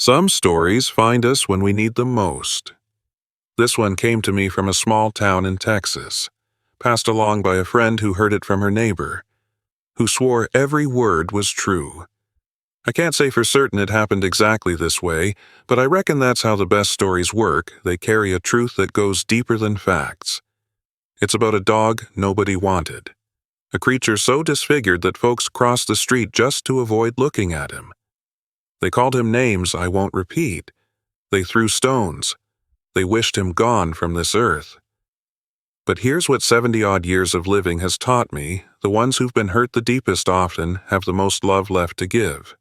Some stories find us when we need them most. This one came to me from a small town in Texas, passed along by a friend who heard it from her neighbor, who swore every word was true. I can't say for certain it happened exactly this way, but I reckon that's how the best stories work. They carry a truth that goes deeper than facts. It's about a dog nobody wanted, a creature so disfigured that folks crossed the street just to avoid looking at him. They called him names I won't repeat. They threw stones. They wished him gone from this earth. But here's what 70-odd years of living has taught me: the ones who've been hurt the deepest often have the most love left to give.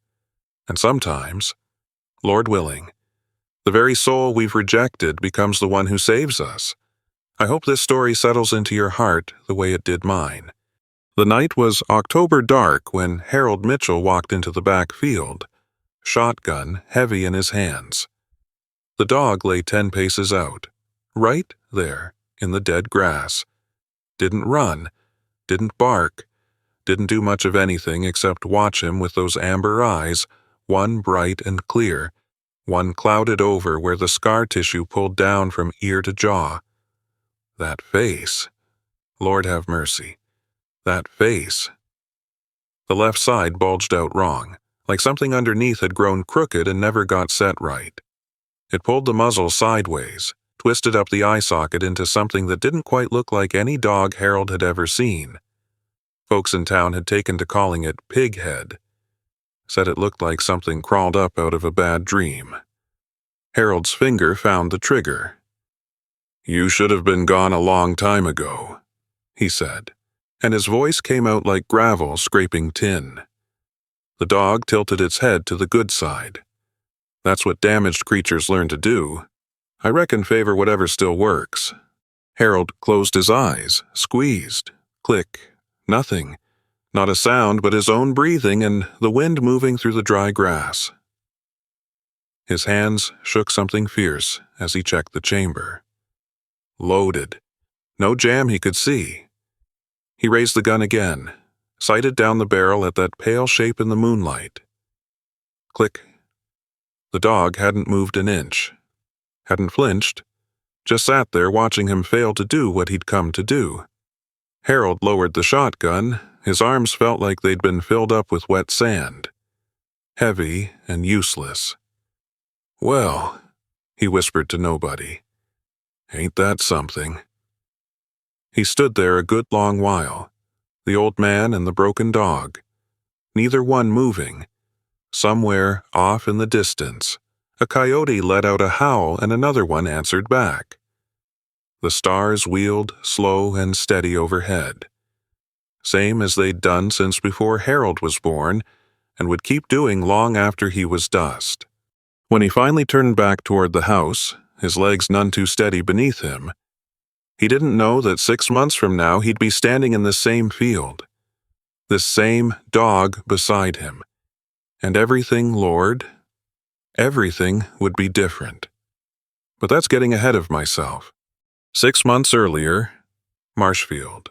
And sometimes, Lord willing, the very soul we've rejected becomes the one who saves us. I hope this story settles into your heart the way it did mine. The night was October dark when Harold Mitchell walked into the back field, shotgun heavy in his hands. The dog lay 10 paces out, right there in the dead grass. Didn't run, didn't bark, didn't do much of anything except watch him with those amber eyes, one bright and clear, one clouded over where the scar tissue pulled down from ear to jaw. That face. Lord have mercy. That face. The left side bulged out wrong, like something underneath had grown crooked and never got set right. It pulled the muzzle sideways, twisted up the eye socket into something that didn't quite look like any dog Harold had ever seen. Folks in town had taken to calling it pig head. Said it looked like something crawled up out of a bad dream. Harold's finger found the trigger. "You should have been gone a long time ago," he said, and his voice came out like gravel scraping tin. The dog tilted its head to the good side. That's what damaged creatures learn to do. I reckon favor whatever still works. Harold closed his eyes, squeezed. Click. Nothing. Not a sound but his own breathing and the wind moving through the dry grass. His hands shook something fierce as he checked the chamber. Loaded. No jam he could see. He raised the gun again, sighted down the barrel at that pale shape in the moonlight. Click. The dog hadn't moved an inch, hadn't flinched, just sat there watching him fail to do what he'd come to do. Harold lowered the shotgun. His arms felt like they'd been filled up with wet sand. Heavy and useless. "Well," he whispered to nobody, "ain't that something?" He stood there a good long while, the old man and the broken dog, neither one moving. Somewhere off in the distance, a coyote let out a howl and another one answered back. The stars wheeled slow and steady overhead, same as they'd done since before Harold was born, and would keep doing long after he was dust. When he finally turned back toward the house, his legs none too steady beneath him, he didn't know that 6 months from now he'd be standing in the same field, this same dog beside him, and everything, Lord, everything would be different. But that's getting ahead of myself. 6 months earlier, Marshfield,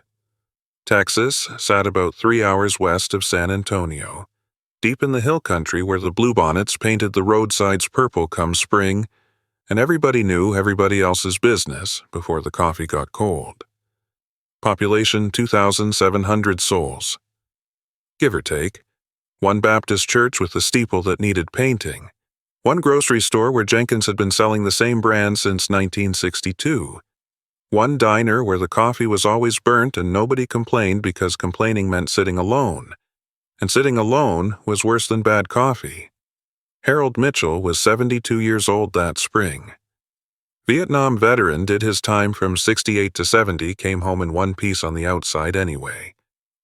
Texas sat about 3 hours west of San Antonio, deep in the hill country where the bluebonnets painted the roadsides purple come spring, and everybody knew everybody else's business before the coffee got cold. Population 2,700 souls. Give or take. One Baptist church with a steeple that needed painting. One grocery store where Jenkins had been selling the same brand since 1962. One diner where the coffee was always burnt and nobody complained because complaining meant sitting alone. And sitting alone was worse than bad coffee. Harold Mitchell was 72 years old that spring. Vietnam veteran, did his time from 68 to 70, came home in one piece on the outside anyway.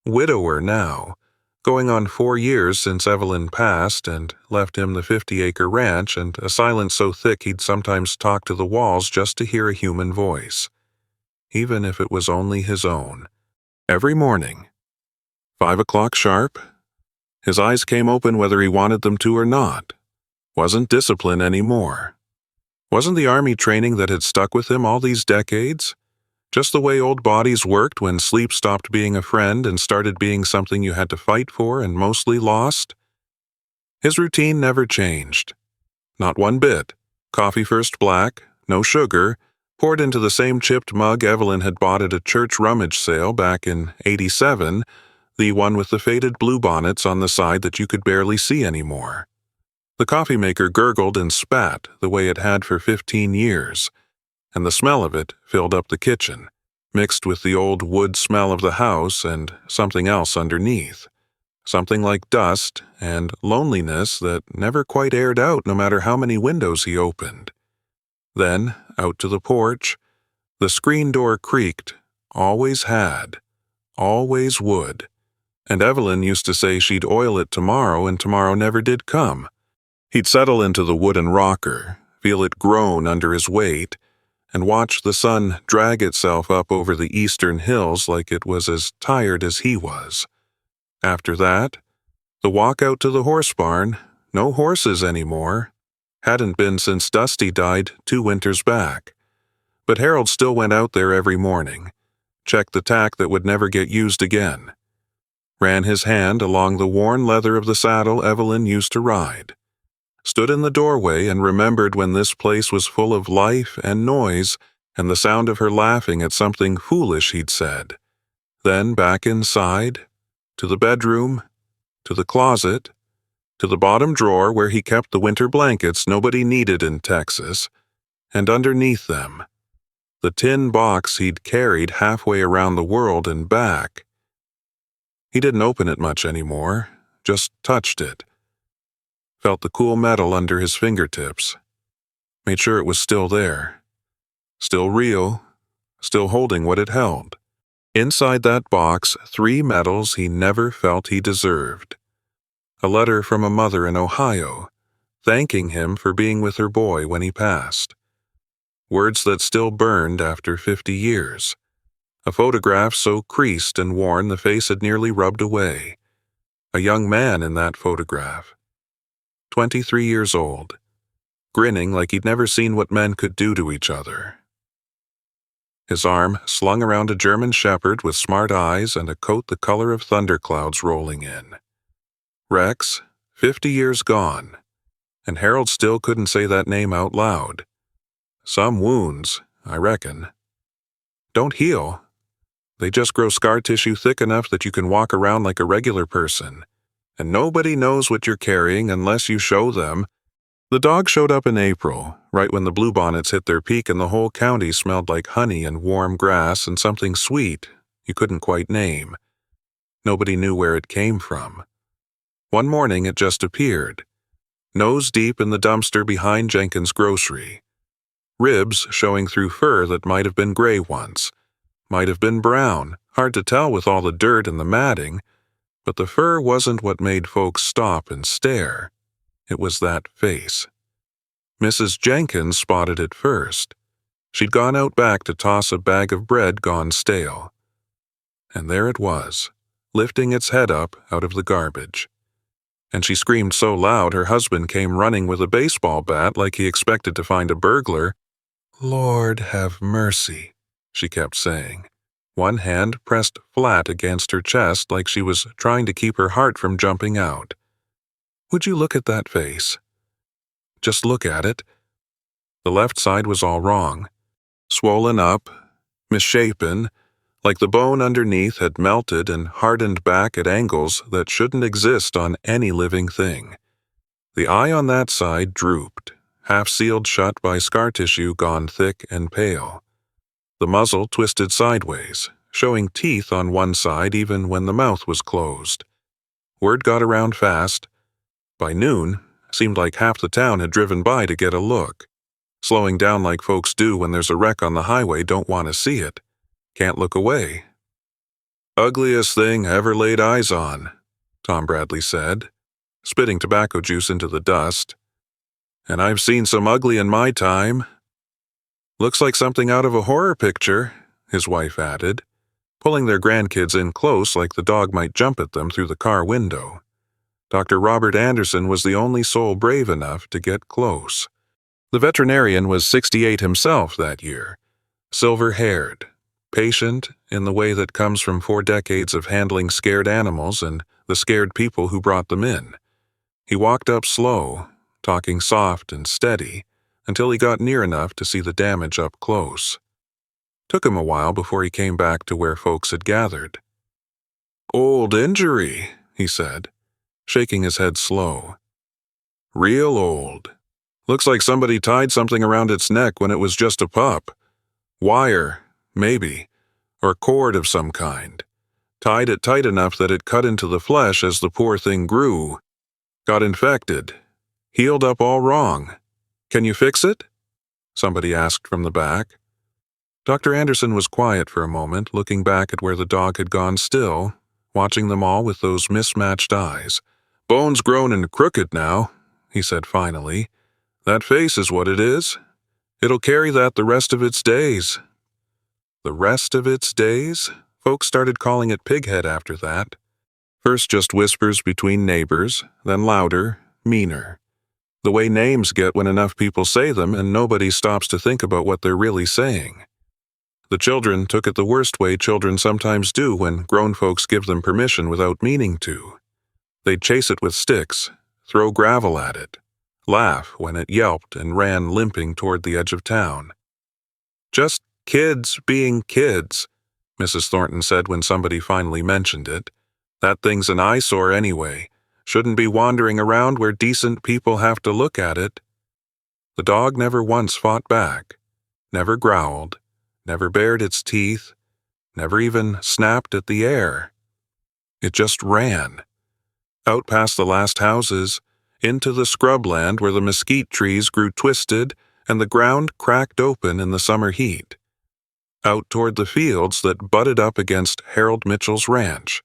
Widower now, going on 4 years since Evelyn passed and left him the 50-acre ranch and a silence so thick he'd sometimes talk to the walls just to hear a human voice, even if it was only his own. Every morning, 5 o'clock sharp, his eyes came open whether he wanted them to or not. Wasn't discipline anymore. Wasn't the army training that had stuck with him all these decades? Just the way old bodies worked when sleep stopped being a friend and started being something you had to fight for and mostly lost? His routine never changed. Not one bit. Coffee first black, no sugar, poured into the same chipped mug Evelyn had bought at a church rummage sale back in '87, the one with the faded bluebonnets on the side that you could barely see anymore. The coffee maker gurgled and spat the way it had for 15 years, and the smell of it filled up the kitchen, mixed with the old wood smell of the house and something else underneath. Something like dust and loneliness that never quite aired out no matter how many windows he opened. Then, out to the porch, the screen door creaked, always had, always would, and Evelyn used to say she'd oil it tomorrow, and tomorrow never did come. He'd settle into the wooden rocker, feel it groan under his weight, and watch the sun drag itself up over the eastern hills like it was as tired as he was. After that, the walk out to the horse barn, no horses anymore, hadn't been since Dusty died 2 winters back. But Harold still went out there every morning, checked the tack that would never get used again, ran his hand along the worn leather of the saddle Evelyn used to ride, stood in the doorway and remembered when this place was full of life and noise and the sound of her laughing at something foolish he'd said. Then back inside, to the bedroom, to the closet, to the bottom drawer where he kept the winter blankets nobody needed in Texas, and underneath them, the tin box he'd carried halfway around the world and back. He didn't open it much anymore, just touched it. Felt the cool metal under his fingertips. Made sure it was still there. Still real, still holding what it held. Inside that box, 3 medals he never felt he deserved. A letter from a mother in Ohio, thanking him for being with her boy when he passed. Words that still burned after 50 years. A photograph so creased and worn the face had nearly rubbed away. A young man in that photograph. 23 years old, grinning like he'd never seen what men could do to each other. His arm slung around a German shepherd with smart eyes and a coat the color of thunderclouds rolling in. Rex, 50 years gone, and Harold still couldn't say that name out loud. Some wounds, I reckon, don't heal. They just grow scar tissue thick enough that you can walk around like a regular person, and nobody knows what you're carrying unless you show them. The dog showed up in April, right when the bluebonnets hit their peak and the whole county smelled like honey and warm grass and something sweet you couldn't quite name. Nobody knew where it came from. One morning it just appeared, nose deep in the dumpster behind Jenkins' grocery. Ribs showing through fur that might have been gray once, might have been brown, hard to tell with all the dirt and the matting, but the fur wasn't what made folks stop and stare. It was that face. Mrs. Jenkins spotted it first. She'd gone out back to toss a bag of bread gone stale. And there it was, lifting its head up out of the garbage. And she screamed so loud her husband came running with a baseball bat like he expected to find a burglar. "Lord have mercy," she kept saying, one hand pressed flat against her chest like she was trying to keep her heart from jumping out. Would you look at that face? Just look at it. The left side was all wrong. Swollen up, misshapen, like the bone underneath had melted and hardened back at angles that shouldn't exist on any living thing. The eye on that side drooped, half sealed shut by scar tissue gone thick and pale. The muzzle twisted sideways, showing teeth on one side even when the mouth was closed. Word got around fast. By noon, seemed like half the town had driven by to get a look. Slowing down like folks do when there's a wreck on the highway don't want to see it. Can't look away. "Ugliest thing ever laid eyes on," Tom Bradley said, spitting tobacco juice into the dust. "And I've seen some ugly in my time." "Looks like something out of a horror picture," his wife added, pulling their grandkids in close like the dog might jump at them through the car window. Dr. Robert Anderson was the only soul brave enough to get close. The veterinarian was 68 himself that year, silver-haired, patient in the way that comes from 4 decades of handling scared animals and the scared people who brought them in. He walked up slow, talking soft and steady until he got near enough to see the damage up close. Took him a while before he came back to where folks had gathered. "Old injury," he said, shaking his head slow. "Real old. Looks like somebody tied something around its neck when it was just a pup. Wire, maybe, or cord of some kind. Tied it tight enough that it cut into the flesh as the poor thing grew. Got infected. Healed up all wrong. Can you fix it?" somebody asked from the back. Dr. Anderson was quiet for a moment, looking back at where the dog had gone still, watching them all with those mismatched eyes. "Bone's grown and crooked now," he said finally. "That face is what it is. It'll carry that the rest of its days." The rest of its days? Folks started calling it Pighead after that. First just whispers between neighbors, then louder, meaner. The way names get when enough people say them and nobody stops to think about what they're really saying. The children took it the worst way children sometimes do when grown folks give them permission without meaning to. They'd chase it with sticks, throw gravel at it, laugh when it yelped and ran limping toward the edge of town. "Just kids being kids," Mrs. Thornton said when somebody finally mentioned it. "That thing's an eyesore anyway. Shouldn't be wandering around where decent people have to look at it." The dog never once fought back, never growled, never bared its teeth, never even snapped at the air. It just ran. Out past the last houses, into the scrubland where the mesquite trees grew twisted and the ground cracked open in the summer heat. Out toward the fields that butted up against Harold Mitchell's ranch.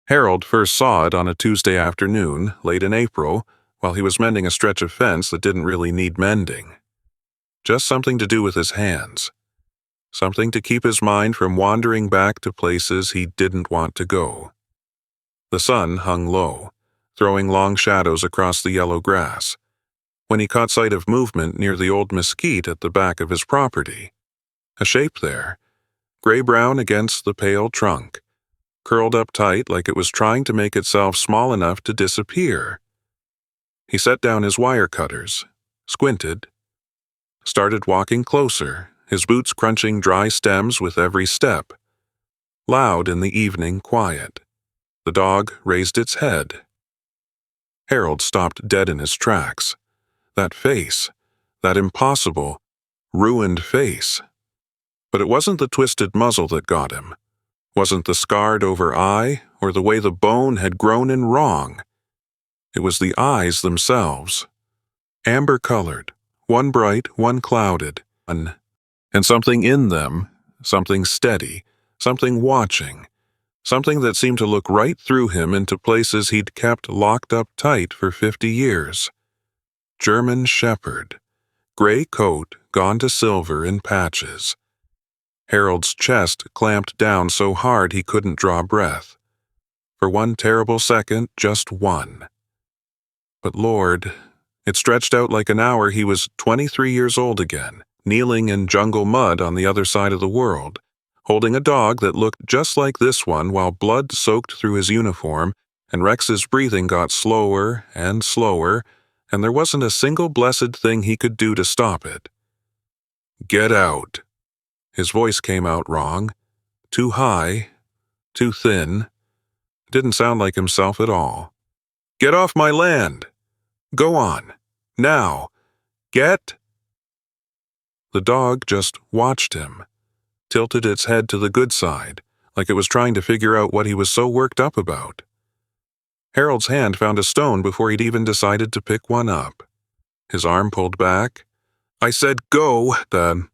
Harold first saw it on a Tuesday afternoon, late in April, while he was mending a stretch of fence that didn't really need mending. Just something to do with his hands. Something to keep his mind from wandering back to places he didn't want to go. The sun hung low, throwing long shadows across the yellow grass, when he caught sight of movement near the old mesquite at the back of his property. A shape there, gray-brown against the pale trunk, curled up tight like it was trying to make itself small enough to disappear. He set down his wire cutters, squinted, started walking closer, his boots crunching dry stems with every step. Loud in the evening quiet. The dog raised its head. Harold stopped dead in his tracks. That face, that impossible, ruined face. But it wasn't the twisted muzzle that got him. Wasn't the scarred-over eye or the way the bone had grown in wrong. It was the eyes themselves. Amber-colored, one bright, one clouded, and something in them, something steady, something watching, something that seemed to look right through him into places he'd kept locked up tight for 50 years. German Shepherd, gray coat gone to silver in patches. Harold's chest clamped down so hard he couldn't draw breath. For one terrible second, just one. But Lord, it stretched out like an hour he was 23 years old again, kneeling in jungle mud on the other side of the world, holding a dog that looked just like this one while blood soaked through his uniform and Rex's breathing got slower and slower, and there wasn't a single blessed thing he could do to stop it. "Get out." His voice came out wrong, too high, too thin. Didn't sound like himself at all. "Get off my land. Go on. Now. Get." The dog just watched him, tilted its head to the good side, like it was trying to figure out what he was so worked up about. Harold's hand found a stone before he'd even decided to pick one up. His arm pulled back. "I said go, then."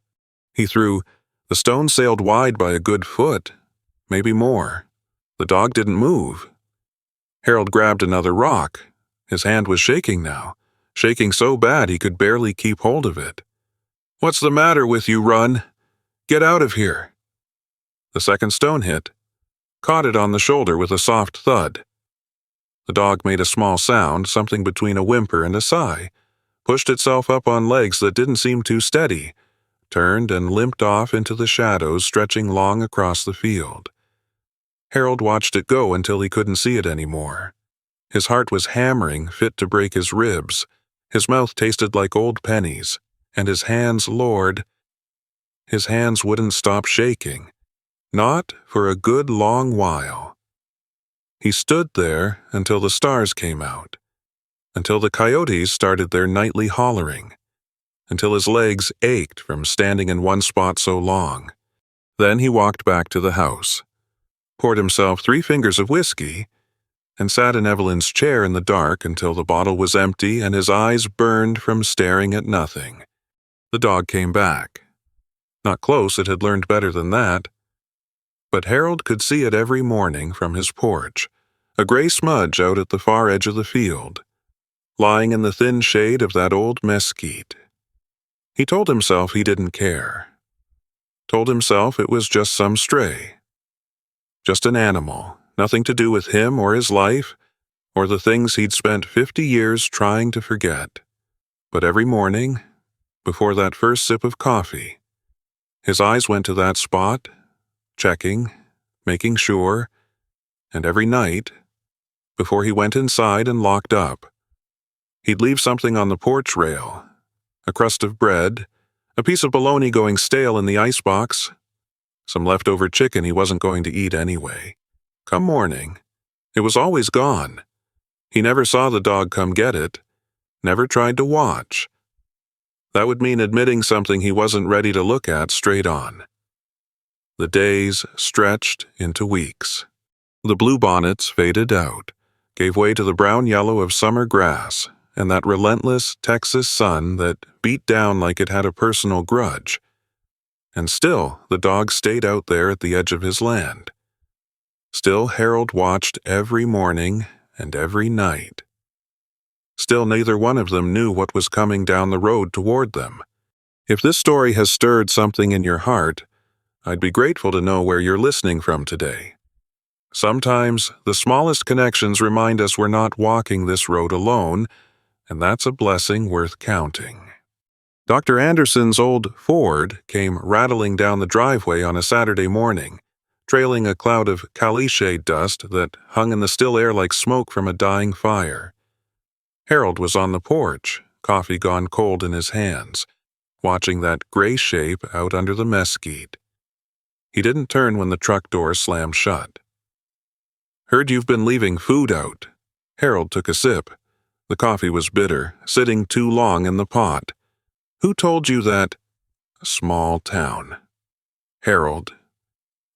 He threw. The stone sailed wide by a good foot, maybe more. The dog didn't move. Harold grabbed another rock. His hand was shaking now, shaking so bad he could barely keep hold of it. "What's the matter with you, Run? Get out of here." The second stone hit, caught it on the shoulder with a soft thud. The dog made a small sound, something between a whimper and a sigh, pushed itself up on legs that didn't seem too steady, turned and limped off into the shadows stretching long across the field. Harold watched it go until he couldn't see it anymore. His heart was hammering, fit to break his ribs, His mouth tasted like old pennies, and his hands, Lord, his hands wouldn't stop shaking. Not for a good long while. He stood there until the stars came out, until the coyotes started their nightly hollering, until his legs ached from standing in one spot so long. Then he walked back to the house, poured himself 3 fingers of whiskey, and sat in Evelyn's chair in the dark until the bottle was empty and his eyes burned from staring at nothing. The dog came back. Not close, it had learned better than that. But Harold could see it every morning from his porch, a gray smudge out at the far edge of the field, lying in the thin shade of that old mesquite. He told himself he didn't care. Told himself it was just some stray. Just an animal, nothing to do with him or his life, or the things he'd spent 50 years trying to forget. But every morning, before that first sip of coffee, his eyes went to that spot, checking, making sure, and every night, before he went inside and locked up, he'd leave something on the porch rail, a crust of bread, a piece of bologna going stale in the icebox, some leftover chicken he wasn't going to eat anyway. Come morning, it was always gone. He never saw the dog come get it, never tried to watch. That would mean admitting something he wasn't ready to look at straight on. The days stretched into weeks. The bluebonnets faded out, gave way to the brown-yellow of summer grass and that relentless Texas sun that beat down like it had a personal grudge. And still, the dog stayed out there at the edge of his land. Still, Harold watched every morning and every night. Still, neither one of them knew what was coming down the road toward them. If this story has stirred something in your heart, I'd be grateful to know where you're listening from today. Sometimes, the smallest connections remind us we're not walking this road alone, and that's a blessing worth counting. Dr. Anderson's old Ford came rattling down the driveway on a Saturday morning, trailing a cloud of caliche dust that hung in the still air like smoke from a dying fire. Harold was on the porch, coffee gone cold in his hands, watching that gray shape out under the mesquite. He didn't turn when the truck door slammed shut. "Heard you've been leaving food out." Harold took a sip. The coffee was bitter, sitting too long in the pot. "Who told you that?" "Small town." "Harold."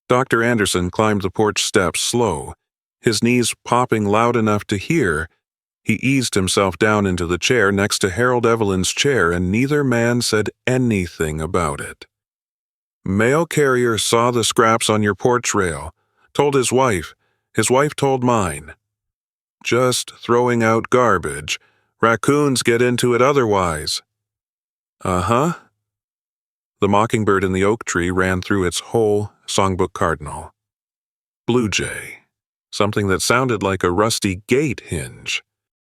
Dr. Anderson climbed the porch steps slow, his knees popping loud enough to hear. He eased himself down into the chair next to Harold Evelyn's chair, and neither man said anything about it. "Mail carrier saw the scraps on your porch rail. Told his wife. His wife told mine. Just throwing out garbage. Raccoons get into it otherwise." "Uh-huh." The mockingbird in the oak tree ran through its whole songbook cardinal. Blue jay. Something that sounded like a rusty gate hinge.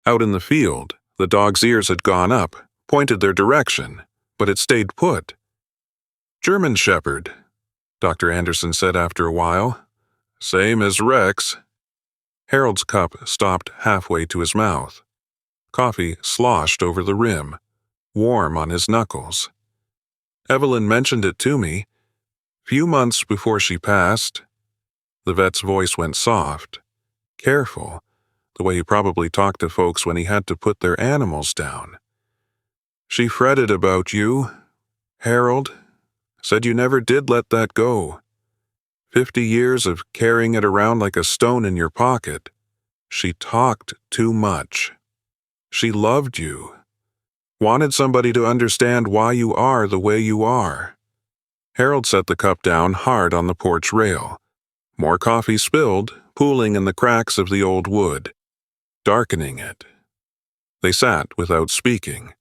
Out in the field, the dog's ears had gone up, pointed their direction, but it stayed put. "German shepherd," Dr. Anderson said after a while. "Same as Rex." Harold's cup stopped halfway to his mouth. Coffee sloshed over the rim, warm on his knuckles. "Evelyn mentioned it to me. Few months before she passed." The vet's voice went soft, careful, the way he probably talked to folks when he had to put their animals down. "She fretted about you, Harold. Said you never did let that go. 50 years of carrying it around like a stone in your pocket. She talked too much. She loved you. Wanted somebody to understand why you are the way you are." Harold set the cup down hard on the porch rail. More coffee spilled, pooling in the cracks of the old wood, darkening it. They sat without speaking.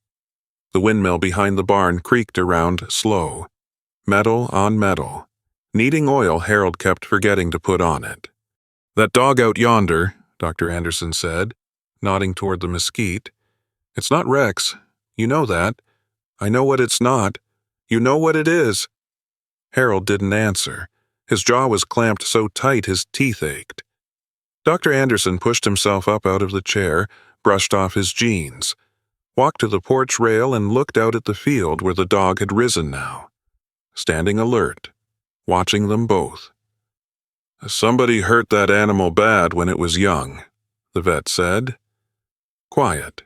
The windmill behind the barn creaked around slow, metal on metal, needing oil Harold kept forgetting to put on it. "That dog out yonder," Dr. Anderson said, nodding toward the mesquite. "It's not Rex. You know that. I know what it's not. You know what it is." Harold didn't answer. His jaw was clamped so tight his teeth ached. Dr. Anderson pushed himself up out of the chair, brushed off his jeans. walked to the porch rail and looked out at the field where the dog had risen now, standing alert, watching them both. "Somebody hurt that animal bad when it was young," the vet said. Quiet.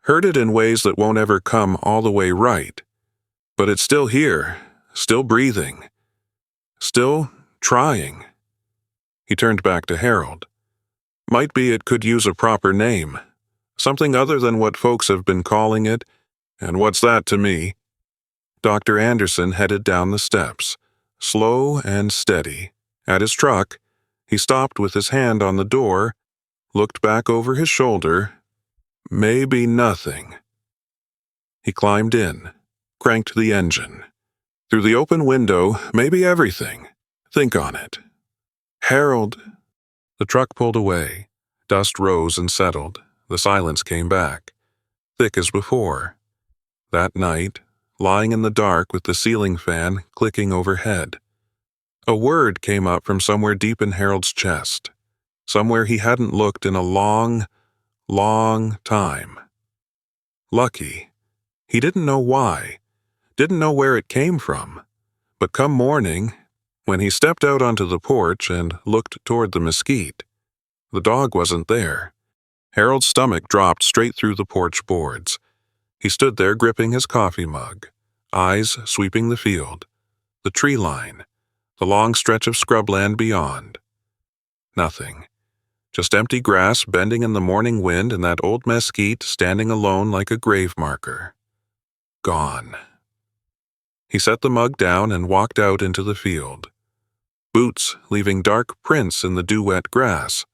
"Hurt it in ways that won't ever come all the way right. But it's still here, still breathing, still trying." He turned back to Harold. "Might be it could use a proper name, something other than what folks have been calling it, and what's that to me?" Dr. Anderson headed down the steps, slow and steady. At his truck, he stopped with his hand on the door, looked back over his shoulder. "Maybe nothing." He climbed in, cranked the engine. Through the open window, maybe everything. Think on it. "Harold." The truck pulled away. Dust rose and settled. The silence came back, thick as before. That night, lying in the dark with the ceiling fan clicking overhead, a word came up from somewhere deep in Harold's chest, somewhere he hadn't looked in a long, long time. Lucky. He didn't know why, didn't know where it came from, but come morning, when he stepped out onto the porch and looked toward the mesquite, the dog wasn't there. Harold's stomach dropped straight through the porch boards. He stood there gripping his coffee mug, eyes sweeping the field, the tree line, the long stretch of scrubland beyond. Nothing. Just empty grass bending in the morning wind and that old mesquite standing alone like a grave marker. Gone. He set the mug down and walked out into the field. Boots leaving dark prints in the dew-wet grass.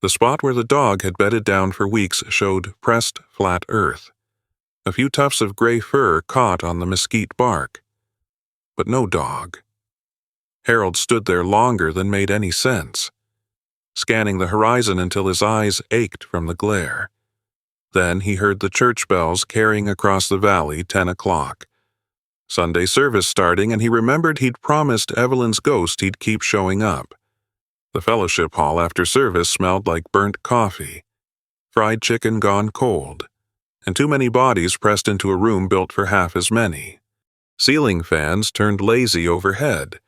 The spot where the dog had bedded down for weeks showed pressed, flat earth. A few tufts of gray fur caught on the mesquite bark. But no dog. Harold stood there longer than made any sense, scanning the horizon until his eyes ached from the glare. Then he heard the church bells carrying across the valley 10 o'clock. Sunday service starting, and he remembered he'd promised Evelyn's ghost he'd keep showing up. The fellowship hall after service smelled like burnt coffee, fried chicken gone cold, and too many bodies pressed into a room built for half as many. Ceiling fans turned lazy overhead,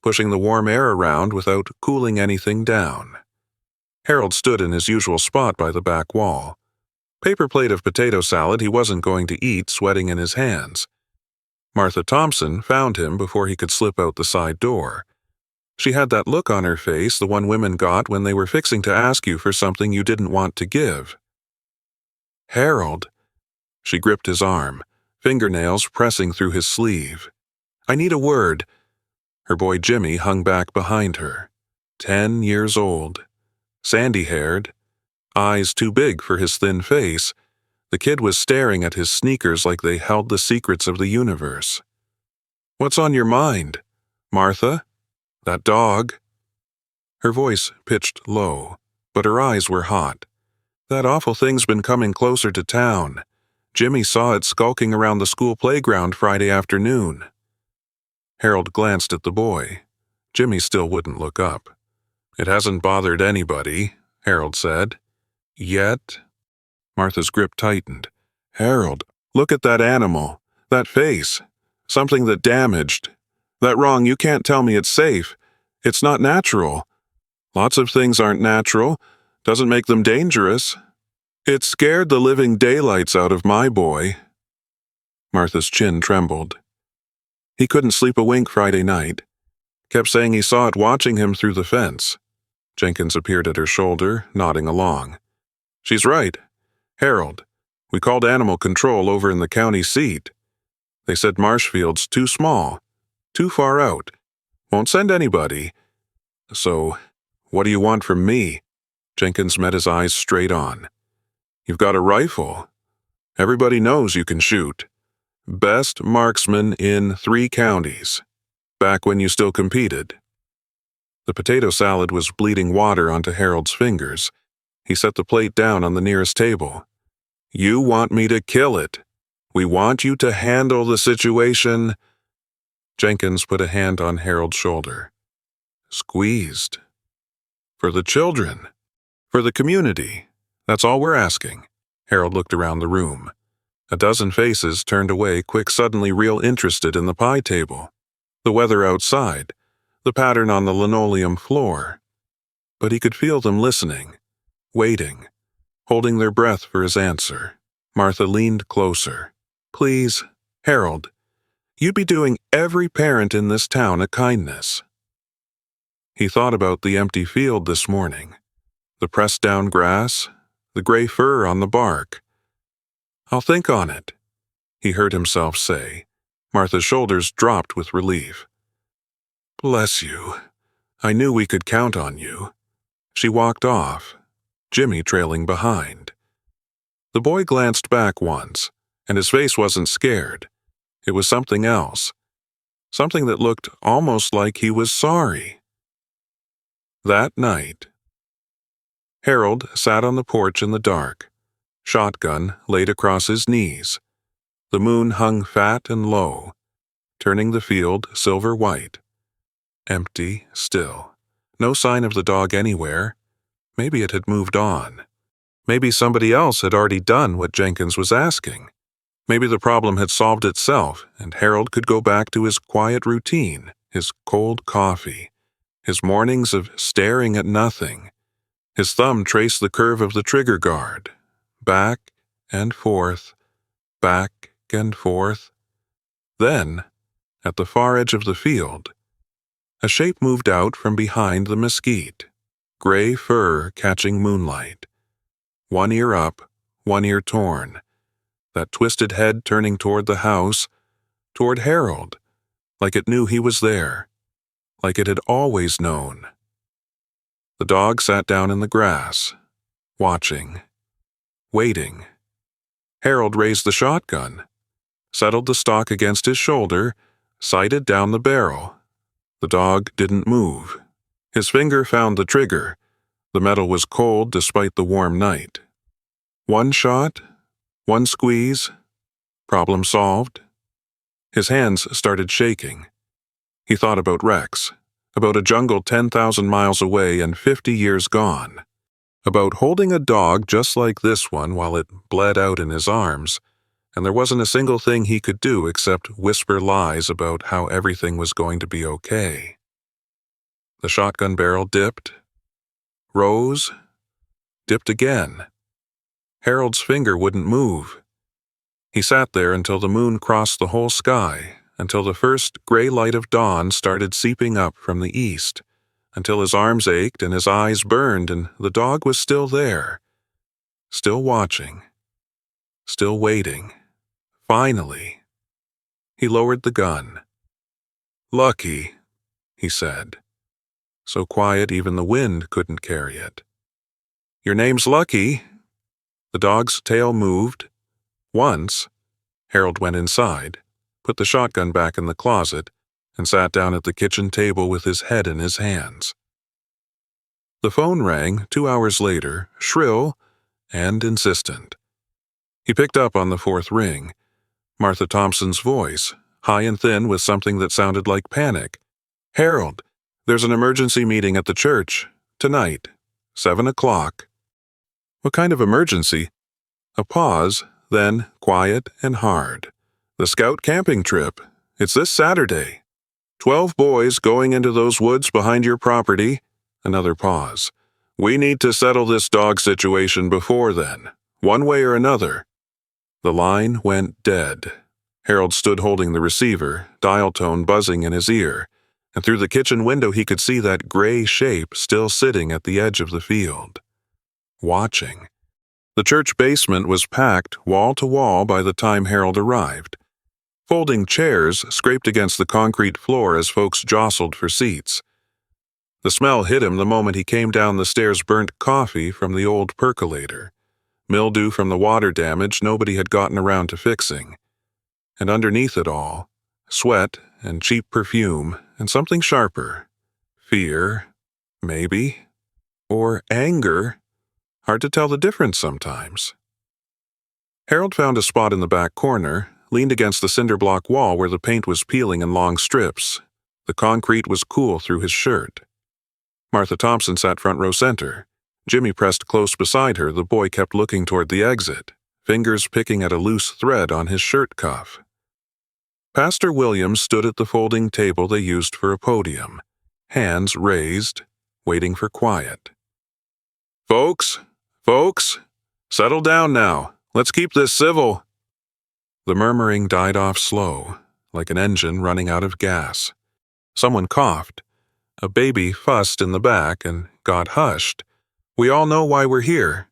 pushing the warm air around without cooling anything down. Harold stood in his usual spot by the back wall. Paper plate of potato salad he wasn't going to eat sweating in his hands. Martha Thompson found him before he could slip out the side door. She had that look on her face the one women got when they were fixing to ask you for something you didn't want to give. "Harold." She gripped his arm, fingernails pressing through his sleeve. "I need a word." Her boy Jimmy hung back behind her. 10 years old. Sandy-haired. Eyes too big for his thin face. The kid was staring at his sneakers like they held the secrets of the universe. "What's on your mind, Martha? That dog?" Her voice pitched low, but her eyes were hot. "That awful thing's been coming closer to town. Jimmy saw it skulking around the school playground Friday afternoon." Harold glanced at the boy. Jimmy still wouldn't look up. "It hasn't bothered anybody," Harold said. "Yet?" Martha's grip tightened. "Harold, look at that animal, that face. Something that damaged. That wrong, you can't tell me it's safe. It's not natural. Lots of things aren't natural. Doesn't make them dangerous. It scared the living daylights out of my boy." Martha's chin trembled. "He couldn't sleep a wink Friday night. Kept saying he saw it watching him through the fence." Jenkins appeared at her shoulder, nodding along. "She's right. Harold, we called animal control over in the county seat. They said Marshfield's too small, too far out. Won't send anybody. So, what do you want from me?" Jenkins met his eyes straight on. "You've got a rifle. Everybody knows you can shoot. Best marksman in 3 counties. Back when you still competed." The potato salad was bleeding water onto Harold's fingers. He set the plate down on the nearest table. "You want me to kill it. We want you to handle the situation." Jenkins put a hand on Harold's shoulder. Squeezed. "For the children. For the community. That's all we're asking." Harold looked around the room. A dozen faces turned away, quick, suddenly real interested in the pie table, the weather outside, the pattern on the linoleum floor. But he could feel them listening, waiting, holding their breath for his answer. Martha leaned closer. "Please, Harold, you'd be doing every parent in this town a kindness." He thought about the empty field this morning, the pressed-down grass, the gray fur on the bark. "I'll think on it," he heard himself say. Martha's shoulders dropped with relief. "Bless you. I knew we could count on you." She walked off, Jimmy trailing behind. The boy glanced back once, and his face wasn't scared. It was something else, something that looked almost like he was sorry. That night, Harold sat on the porch in the dark, shotgun laid across his knees. The moon hung fat and low, turning the field silver white. Empty, still. No sign of the dog anywhere. Maybe it had moved on. Maybe somebody else had already done what Jenkins was asking. Maybe the problem had solved itself, and Harold could go back to his quiet routine, his cold coffee, his mornings of staring at nothing. His thumb traced the curve of the trigger guard, back and forth, back and forth. Then, at the far edge of the field, a shape moved out from behind the mesquite, gray fur catching moonlight. One ear up, one ear torn. That twisted head turning toward the house, toward Harold, like it knew he was there, like it had always known. The dog sat down in the grass, watching, waiting. Harold raised the shotgun, settled the stock against his shoulder, sighted down the barrel. The dog didn't move. His finger found the trigger. The metal was cold despite the warm night. One shot, one squeeze, problem solved. His hands started shaking. He thought about Rex, about a jungle 10,000 miles away and 50 years gone, about holding a dog just like this one while it bled out in his arms, and there wasn't a single thing he could do except whisper lies about how everything was going to be okay. The shotgun barrel dipped, rose, dipped again. Harold's finger wouldn't move. He sat there until the moon crossed the whole sky, until the first gray light of dawn started seeping up from the east, until his arms ached and his eyes burned and the dog was still there, still watching, still waiting. Finally, he lowered the gun. "Lucky," he said, so quiet even the wind couldn't carry it. "Your name's Lucky." The dog's tail moved. Once, Harold went inside, put the shotgun back in the closet, and sat down at the kitchen table with his head in his hands. The phone rang 2 hours later, shrill and insistent. He picked up on the fourth ring. Martha Thompson's voice, high and thin with something that sounded like panic. "Harold, there's an emergency meeting at the church, tonight, 7 o'clock. "What kind of emergency?" A pause, then quiet and hard. "The scout camping trip. It's this Saturday. 12 boys going into those woods behind your property." Another pause. "We need to settle this dog situation before then, one way or another." The line went dead. Harold stood holding the receiver, dial tone buzzing in his ear, and through the kitchen window he could see that gray shape still sitting at the edge of the field, watching. The church basement was packed wall to wall by the time Harold arrived. Folding chairs scraped against the concrete floor as folks jostled for seats. The smell hit him the moment he came down the stairs, burnt coffee from the old percolator, mildew from the water damage nobody had gotten around to fixing. And underneath it all, sweat and cheap perfume and something sharper. Fear, maybe, or anger. Hard to tell the difference sometimes. Harold found a spot in the back corner, leaned against the cinder block wall where the paint was peeling in long strips. The concrete was cool through his shirt. Martha Thompson sat front row center. Jimmy pressed close beside her. The boy kept looking toward the exit, fingers picking at a loose thread on his shirt cuff. Pastor Williams stood at the folding table they used for a podium, hands raised, waiting for quiet. Folks, settle down now. Let's keep this civil." The murmuring died off slow, like an engine running out of gas. Someone coughed. A baby fussed in the back and got hushed. "We all know why we're here."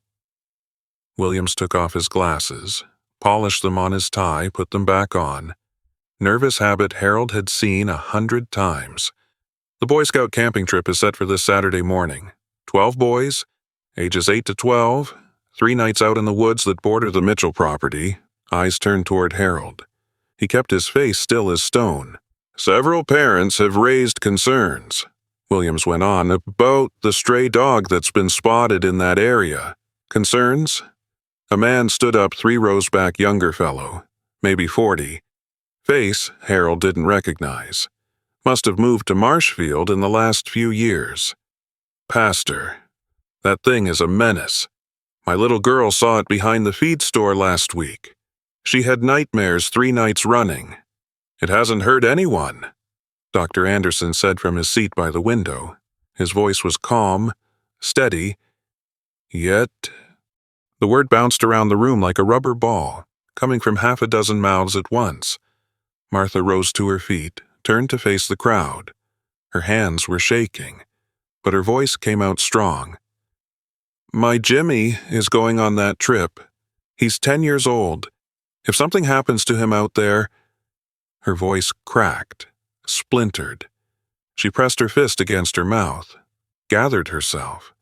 Williams took off his glasses, polished them on his tie, put them back on. Nervous habit Harold had seen 100 times. The Boy Scout camping trip is set for this Saturday morning. 12 boys, ages 8 to 12, 3 nights out in the woods that border the Mitchell property, eyes turned toward Harold. He kept his face still as stone. "Several parents have raised concerns," Williams went on, "about the stray dog that's been spotted in that area." "Concerns?" A man stood up 3 rows back, younger fellow, maybe 40. Face Harold didn't recognize. Must have moved to Marshfield in the last few years. "Pastor, that thing is a menace. My little girl saw it behind the feed store last week. She had nightmares 3 nights running. It hasn't hurt anyone," Dr. Anderson said from his seat by the window. His voice was calm, steady, yet... The word bounced around the room like a rubber ball, coming from half a dozen mouths at once. Martha rose to her feet, turned to face the crowd. Her hands were shaking, but her voice came out strong. "My Jimmy is going on that trip. He's 10 years old. If something happens to him out there..." Her voice cracked, splintered. She pressed her fist against her mouth, gathered herself.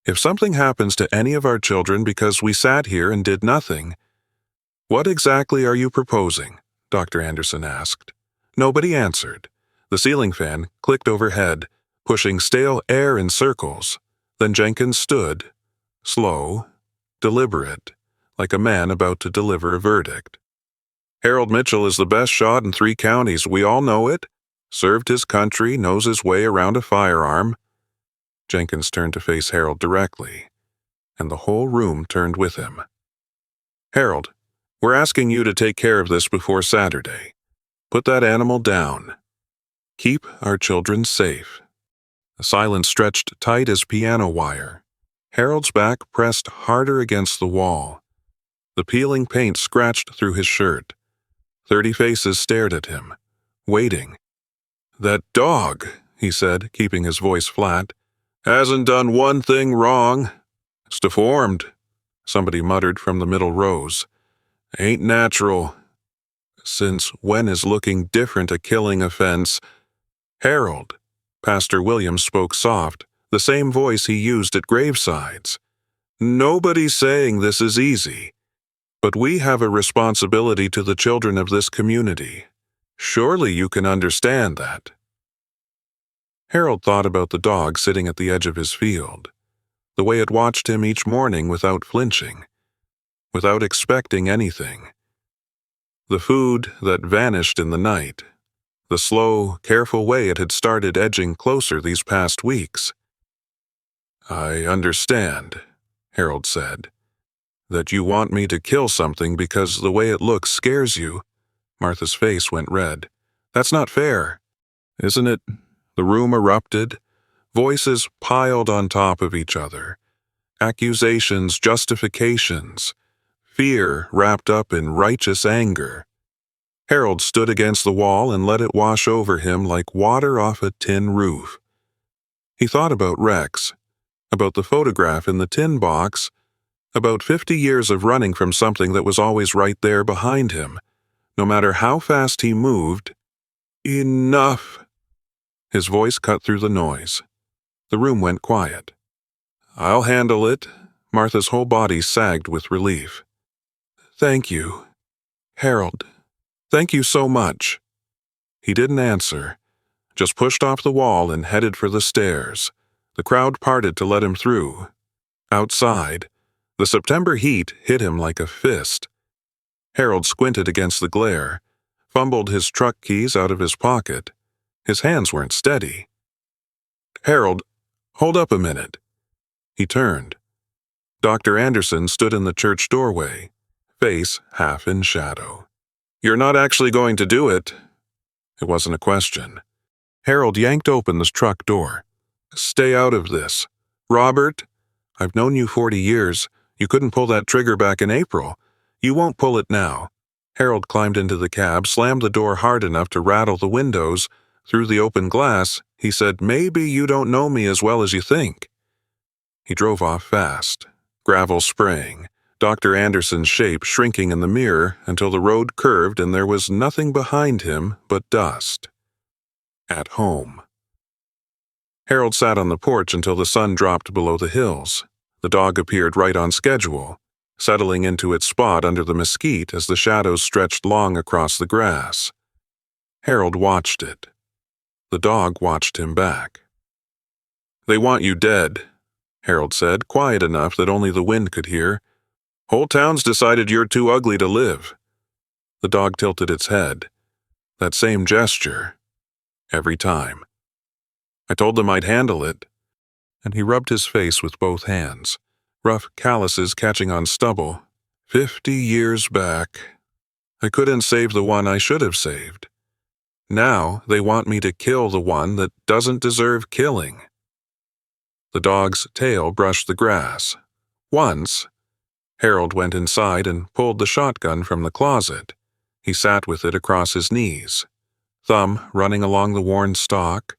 "If something happens to any of our children because we sat here and did nothing..." "What exactly are you proposing?" Dr. Anderson asked. Nobody answered. The ceiling fan clicked overhead, pushing stale air in circles. Then Jenkins stood, slow, deliberate, like a man about to deliver a verdict. "Harold Mitchell is the best shot in 3 counties. We all know it. Served his country, knows his way around a firearm." Jenkins turned to face Harold directly, and the whole room turned with him. "Harold, we're asking you to take care of this before Saturday. Put that animal down. Keep our children safe." The silence stretched tight as piano wire. Harold's back pressed harder against the wall. The peeling paint scratched through his shirt. 30 faces stared at him, waiting. "That dog," he said, keeping his voice flat, "hasn't done one thing wrong. It's deformed," somebody muttered from the middle rows. "Ain't natural. Since when is looking different a killing offense?" "Harold," Pastor Williams spoke soft, the same voice he used at gravesides. "Nobody's saying this is easy, but we have a responsibility to the children of this community. Surely you can understand that." Harold thought about the dog sitting at the edge of his field, the way it watched him each morning without flinching, without expecting anything. The food that vanished in the night, the slow, careful way it had started edging closer these past weeks. "I understand," Harold said, "that you want me to kill something because the way it looks scares you." Martha's face went red. "That's not fair, isn't it?" The room erupted. Voices piled on top of each other. Accusations, justifications, fear wrapped up in righteous anger. Harold stood against the wall and let it wash over him like water off a tin roof. He thought about Rex, about the photograph in the tin box, about 50 years of running from something that was always right there behind him. No matter how fast he moved, "Enough!" His voice cut through the noise. The room went quiet. "I'll handle it." Martha's whole body sagged with relief. "Thank you, Harold. Thank you so much." He didn't answer, just pushed off the wall and headed for the stairs. The crowd parted to let him through. Outside, the September heat hit him like a fist. Harold squinted against the glare, fumbled his truck keys out of his pocket. His hands weren't steady. "Harold, hold up a minute." He turned. Dr. Anderson stood in the church doorway, face half in shadow. "You're not actually going to do it?" It wasn't a question. Harold yanked open the truck door. "Stay out of this. Robert, I've known you 40 years. You couldn't pull that trigger back in April. You won't pull it now." Harold climbed into the cab, slammed the door hard enough to rattle the windows. Through the open glass, he said, "Maybe you don't know me as well as you think." He drove off fast, gravel spraying, Dr. Anderson's shape shrinking in the mirror until the road curved and there was nothing behind him but dust. At home. Harold sat on the porch until the sun dropped below the hills. The dog appeared right on schedule, settling into its spot under the mesquite as the shadows stretched long across the grass. Harold watched it. The dog watched him back. "They want you dead," Harold said, quiet enough that only the wind could hear. "Whole town's decided you're too ugly to live." The dog tilted its head. That same gesture. Every time. "I told them I'd handle it." And he rubbed his face with both hands, rough calluses catching on stubble. 50 years back. I couldn't save the one I should have saved. Now they want me to kill the one that doesn't deserve killing. The dog's tail brushed the grass. Once, Harold went inside and pulled the shotgun from the closet. He sat with it across his knees, thumb running along the worn stock,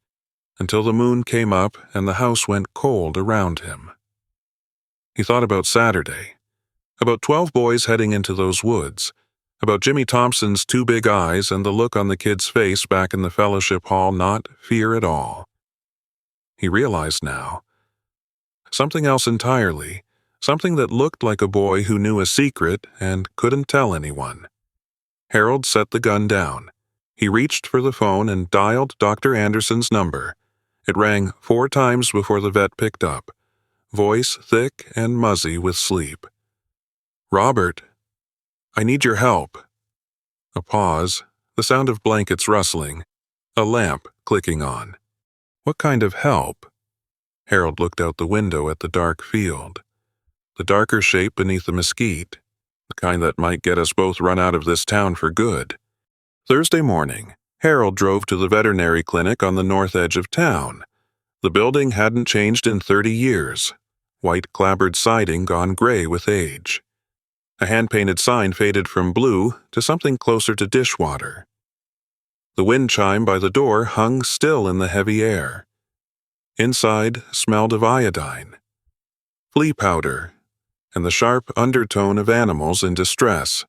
until the moon came up and the house went cold around him. He thought about Saturday, about 12 boys heading into those woods, about Jimmy Thompson's 2 big eyes and the look on the kid's face back in the fellowship hall, not fear at all. He realized now. Something else entirely, something that looked like a boy who knew a secret and couldn't tell anyone. Harold set the gun down. He reached for the phone and dialed Dr. Anderson's number. It rang 4 times before the vet picked up, voice thick and muzzy with sleep. "Robert, I need your help." A pause, the sound of blankets rustling, a lamp clicking on. What kind of help? Harold looked out the window at the dark field. The darker shape beneath the mesquite, the kind that might get us both run out of this town for good. Thursday morning, Harold drove to the veterinary clinic on the north edge of town. The building hadn't changed in 30 years, white clapboard siding gone gray with age. A hand-painted sign faded from blue to something closer to dishwater. The wind chime by the door hung still in the heavy air. Inside smelled of iodine, flea powder, and the sharp undertone of animals in distress.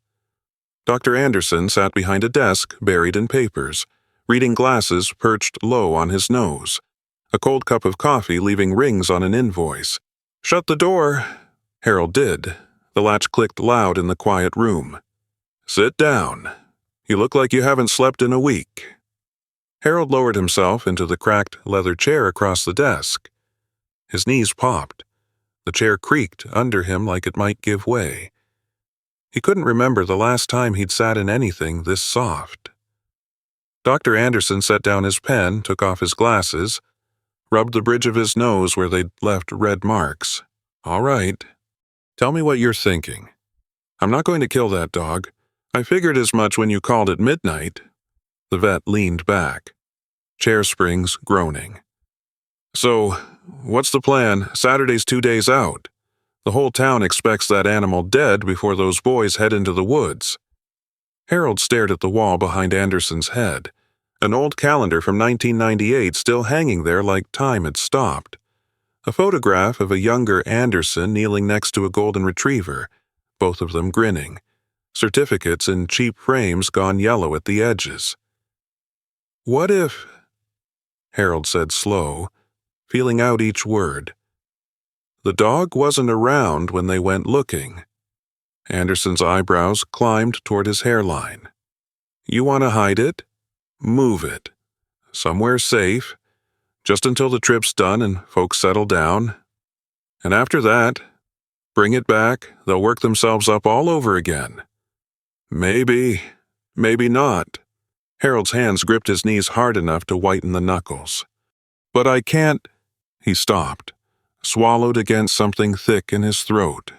Dr. Anderson sat behind a desk buried in papers, reading glasses perched low on his nose, a cold cup of coffee leaving rings on an invoice. "Shut the door." Harold did. The latch clicked loud in the quiet room. "Sit down. You look like you haven't slept in a week." Harold lowered himself into the cracked leather chair across the desk. His knees popped. The chair creaked under him like it might give way. He couldn't remember the last time he'd sat in anything this soft. Dr. Anderson set down his pen, took off his glasses, rubbed the bridge of his nose where they'd left red marks. "All right. Tell me what you're thinking. I'm not going to kill that dog. I figured as much when you called at midnight." The vet leaned back, chair springs groaning. "So, what's the plan? Saturday's 2 days out. The whole town expects that animal dead before those boys head into the woods." Harold stared at the wall behind Anderson's head, an old calendar from 1998 still hanging there like time had stopped. A photograph of a younger Anderson kneeling next to a golden retriever, both of them grinning, certificates in cheap frames gone yellow at the edges. "What if—" Harold said slow, feeling out each word. "The dog wasn't around when they went looking." Anderson's eyebrows climbed toward his hairline. "You want to hide it? Move it. Somewhere safe, just until the trip's done and folks settle down. And after that, bring it back, they'll work themselves up all over again. Maybe, maybe not." Harold's hands gripped his knees hard enough to whiten the knuckles. "But I can't—" He stopped, swallowed against something thick in his throat.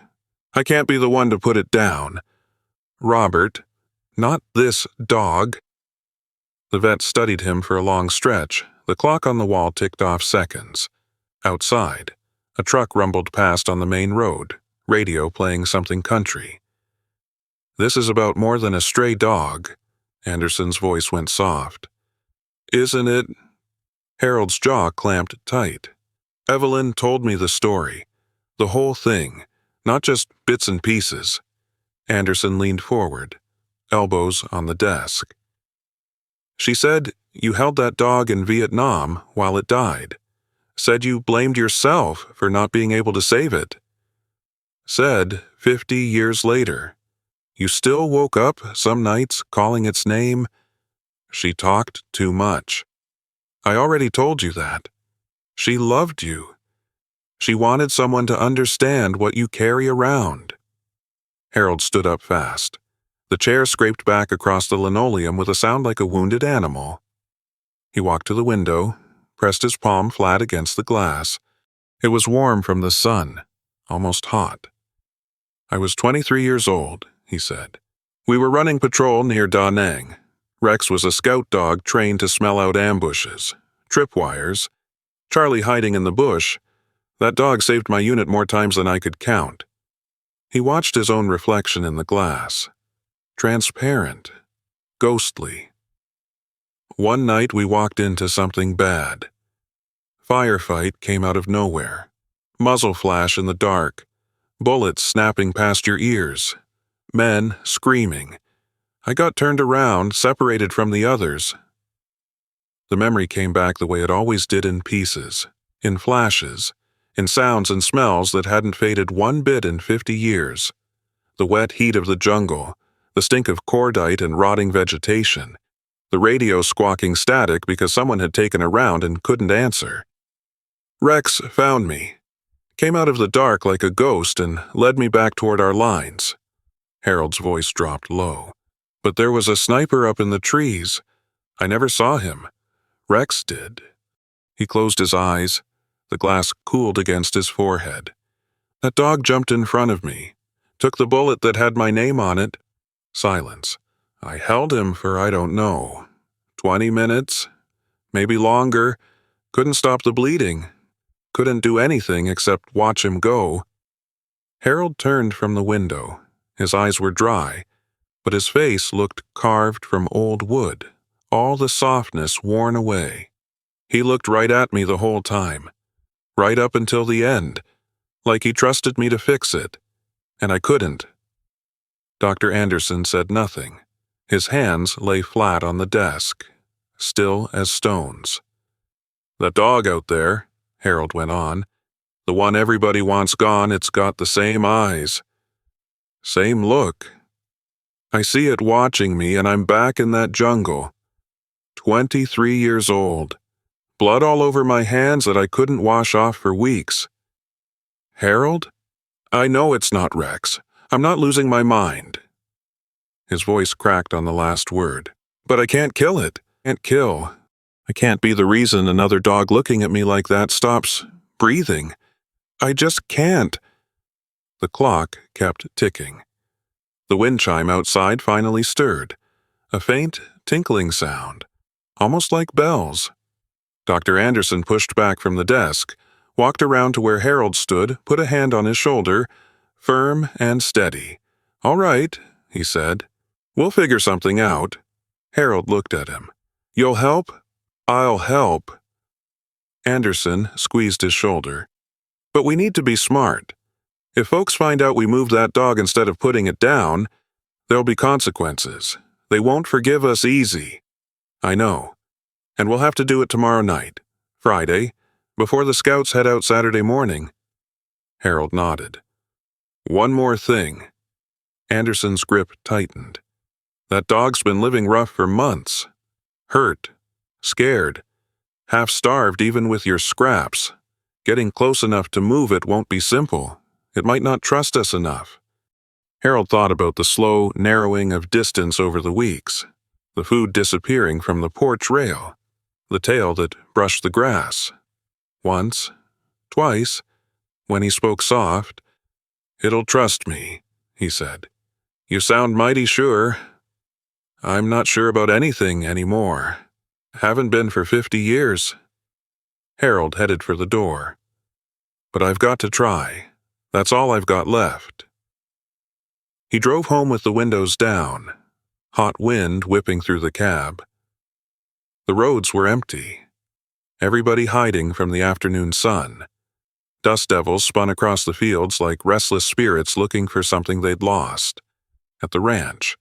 "I can't be the one to put it down. Robert, not this dog." The vet studied him for a long stretch. The clock on the wall ticked off seconds. Outside, a truck rumbled past on the main road, radio playing something country. "This is about more than a stray dog." Anderson's voice went soft. "Isn't it?" Harold's jaw clamped tight. "Evelyn told me the story. The whole thing, not just bits and pieces." Anderson leaned forward, elbows on the desk. "She said you held that dog in Vietnam while it died. Said you blamed yourself for not being able to save it. Said 50 years later, you still woke up some nights calling its name. She talked too much. I already told you that. She loved you. She wanted someone to understand what you carry around." Harold stood up fast. The chair scraped back across the linoleum with a sound like a wounded animal. He walked to the window, pressed his palm flat against the glass. It was warm from the sun, almost hot. "I was 23 years old," he said. "We were running patrol near Da Nang. Rex was a scout dog trained to smell out ambushes, tripwires. Charlie hiding in the bush. That dog saved my unit more times than I could count." He watched his own reflection in the glass. Transparent. Ghostly. "One night we walked into something bad. Firefight came out of nowhere. Muzzle flash in the dark. Bullets snapping past your ears. Men screaming. I got turned around, separated from the others." The memory came back the way it always did, in pieces, in flashes, in sounds and smells that hadn't faded one bit in 50 years. The wet heat of the jungle, the stink of cordite and rotting vegetation, the radio squawking static because someone had taken a round and couldn't answer. "Rex found me. Came out of the dark like a ghost and led me back toward our lines." Harold's voice dropped low. "But there was a sniper up in the trees. I never saw him. Rex did." He closed his eyes. The glass cooled against his forehead. "That dog jumped in front of me. Took the bullet that had my name on it." Silence. "I held him for I don't know. 20 minutes. Maybe longer. Couldn't stop the bleeding. Couldn't do anything except watch him go." Harold turned from the window. His eyes were dry, but his face looked carved from old wood, all the softness worn away. "He looked right at me the whole time, right up until the end, like he trusted me to fix it, and I couldn't." Dr. Anderson said nothing. His hands lay flat on the desk, still as stones. "That dog out there," Harold went on, "the one everybody wants gone, it's got the same eyes. Same look. I see it watching me, and I'm back in that jungle. 23 years old. Blood all over my hands that I couldn't wash off for weeks. Harold? I know it's not Rex. I'm not losing my mind." His voice cracked on the last word. "But I can't kill it. Can't kill. I can't be the reason another dog looking at me like that stops breathing. I just can't." The clock kept ticking. The wind chime outside finally stirred. A faint, tinkling sound, almost like bells. Dr. Anderson pushed back from the desk, walked around to where Harold stood, put a hand on his shoulder, firm and steady. "All right," he said. "We'll figure something out." Harold looked at him. "You'll help?" "I'll help." Anderson squeezed his shoulder. "But we need to be smart. If folks find out we moved that dog instead of putting it down, there'll be consequences. They won't forgive us easy." "I know. And we'll have to do it tomorrow night, Friday, before the scouts head out Saturday morning." Harold nodded. "One more thing." Anderson's grip tightened. "That dog's been living rough for months. Hurt. Scared. Half-starved even with your scraps. Getting close enough to move it won't be simple. It might not trust us enough." Harold thought about the slow narrowing of distance over the weeks, the food disappearing from the porch rail, the tail that brushed the grass. Once, twice, when he spoke soft, "It'll trust me," he said. You sound mighty sure. I'm not sure about anything anymore. Haven't been for 50 years. Harold headed for the door. But I've got to try. That's all I've got left. He drove home with the windows down, hot wind whipping through the cab. The roads were empty, everybody hiding from the afternoon sun. Dust devils spun across the fields like restless spirits looking for something they'd lost. At the ranch.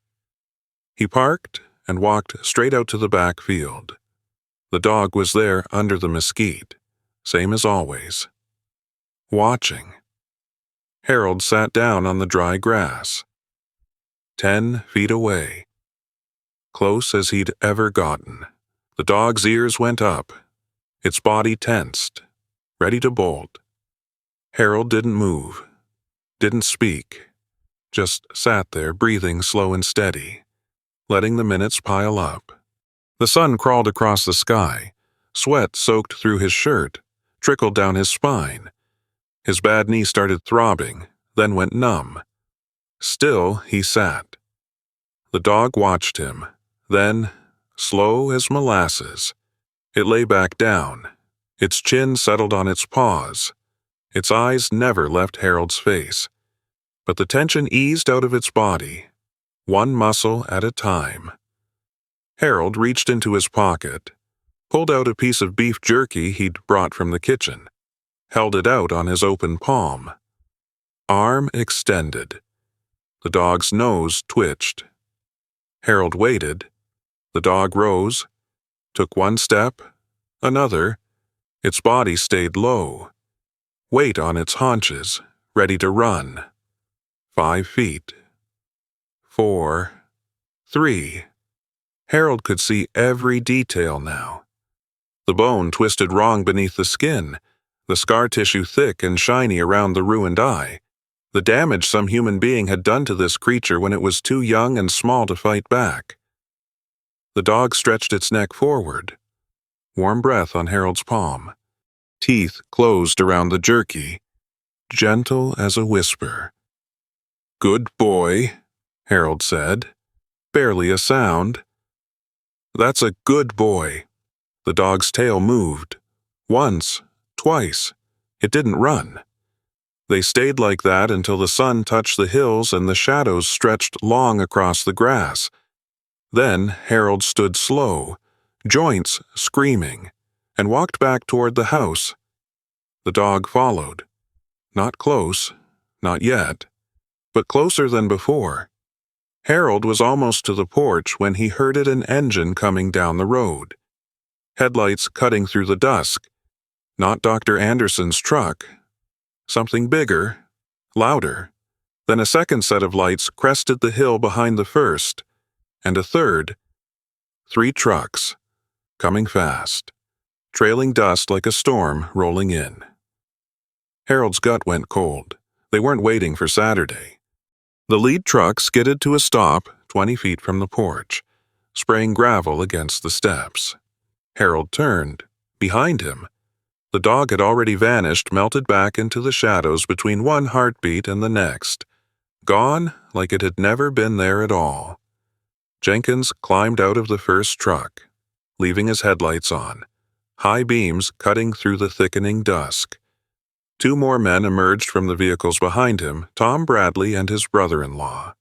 He parked and walked straight out to the back field. The dog was there under the mesquite, same as always. Watching. Harold sat down on the dry grass. 10 feet away. Close as he'd ever gotten. The dog's ears went up, its body tensed, ready to bolt. Harold didn't move, didn't speak, just sat there breathing slow and steady, letting the minutes pile up. The sun crawled across the sky, sweat soaked through his shirt, trickled down his spine. His bad knee started throbbing, then went numb. Still, he sat. The dog watched him, then, slow as molasses, it lay back down. Its chin settled on its paws. Its eyes never left Harold's face. But the tension eased out of its body, one muscle at a time. Harold reached into his pocket, pulled out a piece of beef jerky he'd brought from the kitchen, held it out on his open palm. Arm extended. The dog's nose twitched. Harold waited. The dog rose, took one step, another. Its body stayed low, weight on its haunches, ready to run. 5 feet. 4. 3. Harold could see every detail now. The bone twisted wrong beneath the skin, the scar tissue thick and shiny around the ruined eye, the damage some human being had done to this creature when it was too young and small to fight back. The dog stretched its neck forward. Warm breath on Harold's palm. Teeth closed around the jerky, gentle as a whisper. "Good boy," Harold said. Barely a sound. "That's a good boy." The dog's tail moved. Once, twice. It didn't run. They stayed like that until the sun touched the hills and the shadows stretched long across the grass. Then Harold stood slow, joints screaming, and walked back toward the house. The dog followed. Not close, not yet, but closer than before. Harold was almost to the porch when he heard an engine coming down the road. Headlights cutting through the dusk. Not Dr. Anderson's truck. Something bigger, louder. Then a second set of lights crested the hill behind the first, and a third. 3 trucks, coming fast, trailing dust like a storm rolling in. Harold's gut went cold. They weren't waiting for Saturday. The lead truck skidded to a stop 20 feet from the porch, spraying gravel against the steps. Harold turned. Behind him, the dog had already vanished, melted back into the shadows between one heartbeat and the next, gone like it had never been there at all. Jenkins climbed out of the first truck, leaving his headlights on, high beams cutting through the thickening dusk. 2 more men emerged from the vehicles behind him, Tom Bradley and his brother-in-law.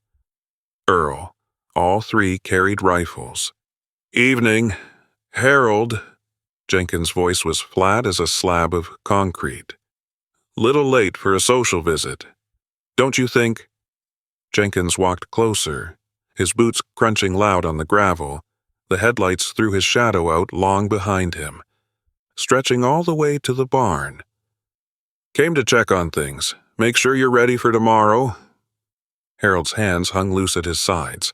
Earl. All 3 carried rifles. "Evening. Harold." Jenkins' voice was flat as a slab of concrete. "Little late for a social visit. Don't you think?" Jenkins walked closer, his boots crunching loud on the gravel. The headlights threw his shadow out long behind him, stretching all the way to the barn. "Came to check on things. Make sure you're ready for tomorrow." Harold's hands hung loose at his sides,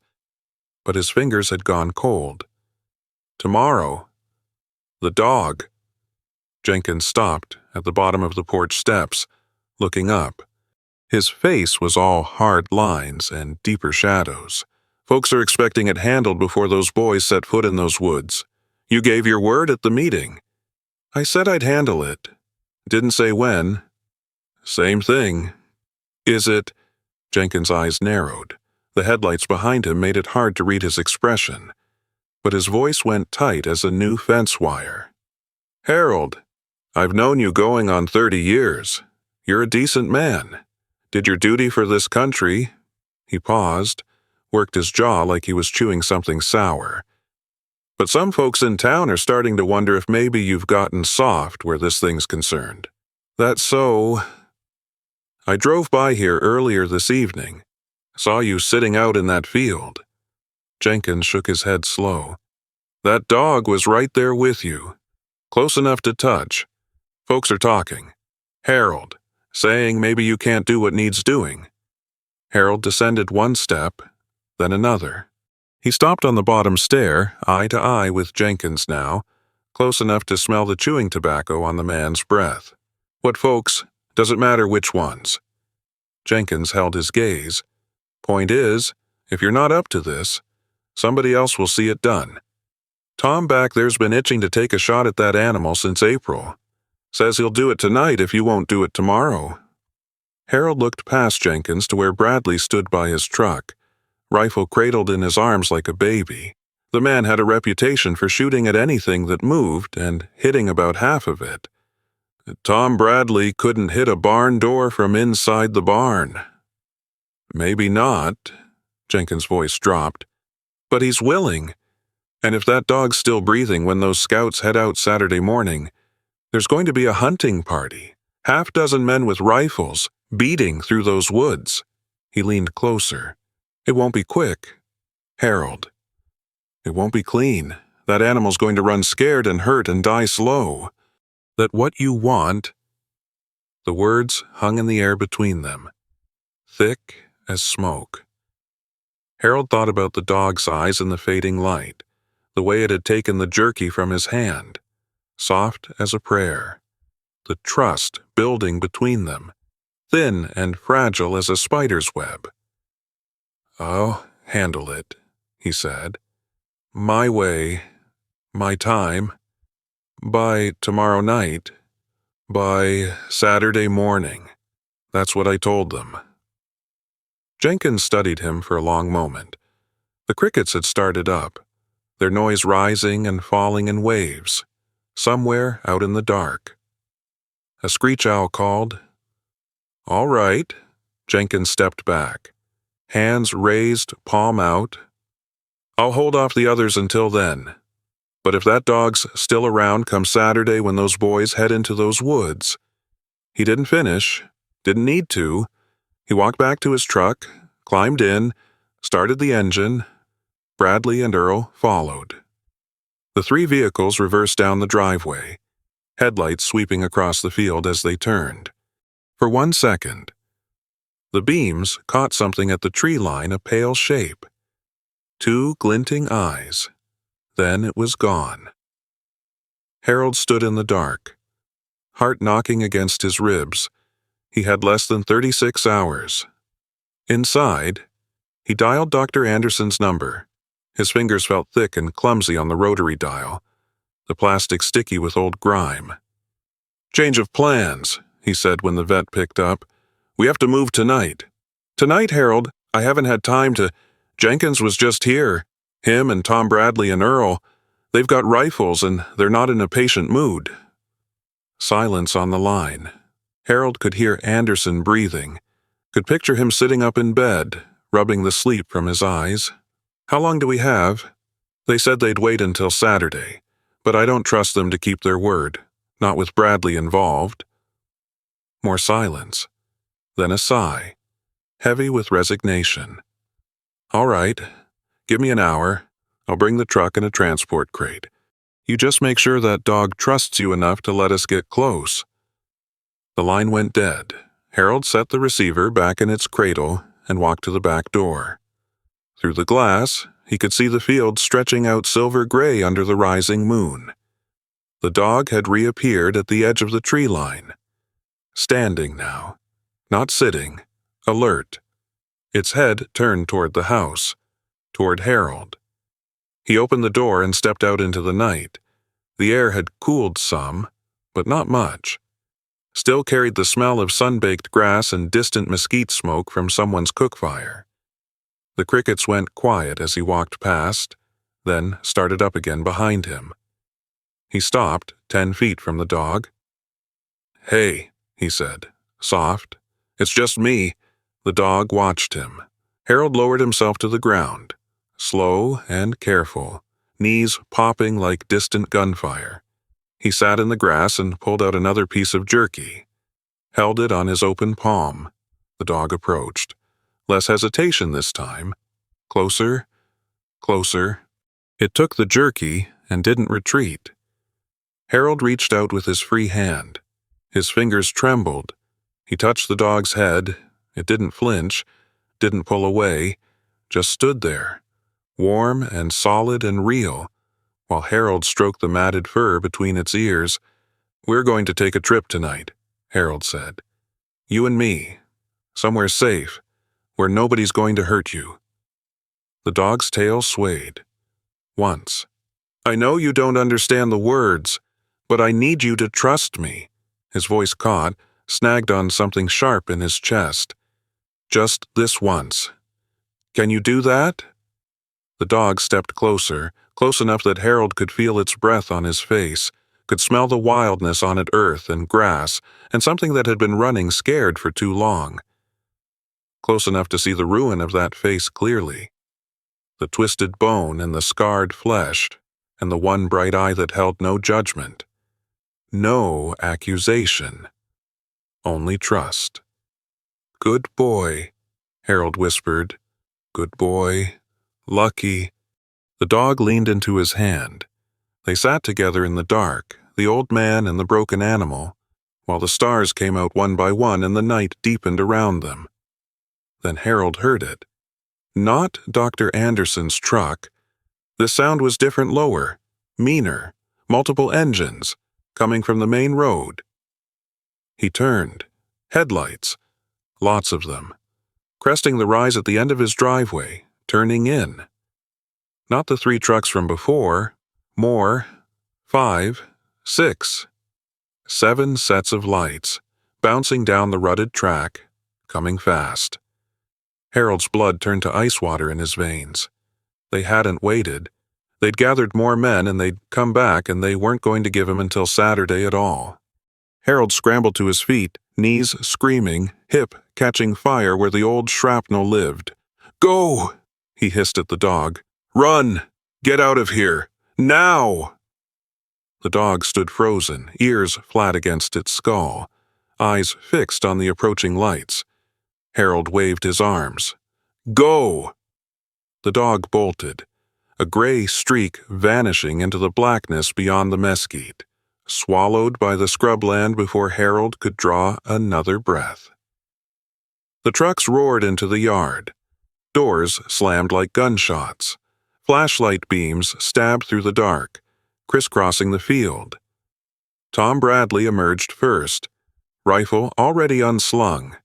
but his fingers had gone cold. Tomorrow. The dog. Jenkins stopped at the bottom of the porch steps, looking up. His face was all hard lines and deeper shadows. "Folks are expecting it handled before those boys set foot in those woods. You gave your word at the meeting." "I said I'd handle it. Didn't say when." "Same thing." "Is it?" Jenkins' eyes narrowed. The headlights behind him made it hard to read his expression, but his voice went tight as a new fence wire. "Harold, I've known you going on 30 years. You're a decent man. Did your duty for this country." He paused, worked his jaw like he was chewing something sour. "But some folks in town are starting to wonder if maybe you've gotten soft where this thing's concerned." "That's so. I drove by here earlier this evening. Saw you sitting out in that field." Jenkins shook his head slow. "That dog was right there with you, close enough to touch. Folks are talking. Harold, saying maybe you can't do what needs doing." Harold descended one step, then another. He stopped on the bottom stair, eye to eye with Jenkins now, close enough to smell the chewing tobacco on the man's breath. "What folks? Does it matter which ones?" Jenkins held his gaze. "Point is, if you're not up to this, somebody else will see it done. Tom back there's been itching to take a shot at that animal since April. Says he'll do it tonight if you won't do it tomorrow." Harold looked past Jenkins to where Bradley stood by his truck, rifle cradled in his arms like a baby. The man had a reputation for shooting at anything that moved and hitting about half of it. "Tom Bradley couldn't hit a barn door from inside the barn." "Maybe not," Jenkins' voice dropped, "but he's willing. And if that dog's still breathing when those scouts head out Saturday morning, there's going to be a hunting party, half-dozen men with rifles, beating through those woods." He leaned closer. "It won't be quick, Harold. It won't be clean. That animal's going to run scared and hurt and die slow. That what you want—" The words hung in the air between them, thick as smoke. Harold thought about the dog's eyes in the fading light, the way it had taken the jerky from his hand, soft as a prayer, the trust building between them, thin and fragile as a spider's web. "I'll handle it," he said. "My way, my time. By tomorrow night. By Saturday morning." That's what I told them. Jenkins studied him for a long moment. The crickets had started up, their noise rising and falling in waves, somewhere out in the dark. A screech owl called. "All right." Jenkins stepped back, hands raised, palm out. "I'll hold off the others until then. But if that dog's still around come Saturday when those boys head into those woods—" He didn't finish, didn't need to. He walked back to his truck, climbed in, started the engine. Bradley and Earl followed. The three vehicles reversed down the driveway, headlights sweeping across the field as they turned. For 1 second, the beams caught something at the tree line, a pale shape. 2 glinting eyes. Then it was gone. Harold stood in the dark, heart knocking against his ribs. He had less than 36 hours. Inside, he dialed Dr. Anderson's number. His fingers felt thick and clumsy on the rotary dial, the plastic sticky with old grime. "Change of plans," he said when the vet picked up. "We have to move tonight." "Tonight, Harold? I haven't had time to—" "Jenkins was just here. Him and Tom Bradley and Earl. They've got rifles and they're not in a patient mood." Silence on the line. Harold could hear Anderson breathing, could picture him sitting up in bed, rubbing the sleep from his eyes. "How long do we have?" "They said they'd wait until Saturday, but I don't trust them to keep their word, not with Bradley involved." More silence, then a sigh, heavy with resignation. "All right, give me an hour. I'll bring the truck and a transport crate. You just make sure that dog trusts you enough to let us get close." The line went dead. Harold set the receiver back in its cradle and walked to the back door. Through the glass, he could see the field stretching out silver gray under the rising moon. The dog had reappeared at the edge of the tree line. Standing now, not sitting, alert, its head turned toward the house, toward Harold. He opened the door and stepped out into the night. The air had cooled some, but not much. Still carried the smell of sun-baked grass and distant mesquite smoke from someone's cook fire. The crickets went quiet as he walked past, then started up again behind him. He stopped 10 feet from the dog. "Hey," he said, soft. "It's just me." The dog watched him. Harold lowered himself to the ground, slow and careful, knees popping like distant gunfire. He sat in the grass and pulled out another piece of jerky, held it on his open palm. The dog approached. Less hesitation this time. Closer, closer. It took the jerky and didn't retreat. Harold reached out with his free hand. His fingers trembled. He touched the dog's head. It didn't flinch, didn't pull away, just stood there, warm and solid and real, while Harold stroked the matted fur between its ears. "We're going to take a trip tonight," Harold said. "You and me. Somewhere safe, where nobody's going to hurt you." The dog's tail swayed. Once. "I know you don't understand the words, but I need you to trust me." His voice caught, snagged on something sharp in his chest. "Just this once. Can you do that?" The dog stepped closer, close enough that Harold could feel its breath on his face, could smell the wildness on it, earth and grass, and something that had been running scared for too long. Close enough to see the ruin of that face clearly. The twisted bone and the scarred flesh, and the one bright eye that held no judgment. No accusation. Only trust. "Good boy," Harold whispered. "Good boy. Lucky." The dog leaned into his hand. They sat together in the dark, the old man and the broken animal, while the stars came out one by one and the night deepened around them. Then Harold heard it. Not Dr. Anderson's truck. The sound was different, lower, meaner, multiple engines, coming from the main road. He turned. Headlights. Lots of them. Cresting the rise at the end of his driveway, turning in. Not the 3 trucks from before. More. 5, 6. 7 sets of lights, bouncing down the rutted track, coming fast. Harold's blood turned to ice water in his veins. They hadn't waited. They'd gathered more men and they'd come back, and they weren't going to give him until Saturday at all. Harold scrambled to his feet, knees screaming, hip catching fire where the old shrapnel lived. "Go!" he hissed at the dog. "Run! Get out of here! Now!" The dog stood frozen, ears flat against its skull, eyes fixed on the approaching lights. Harold waved his arms. "Go!" The dog bolted, a gray streak vanishing into the blackness beyond the mesquite, swallowed by the scrubland before Harold could draw another breath. The trucks roared into the yard. Doors slammed like gunshots. Flashlight beams stabbed through the dark, crisscrossing the field. Tom Bradley emerged first, rifle already unslung,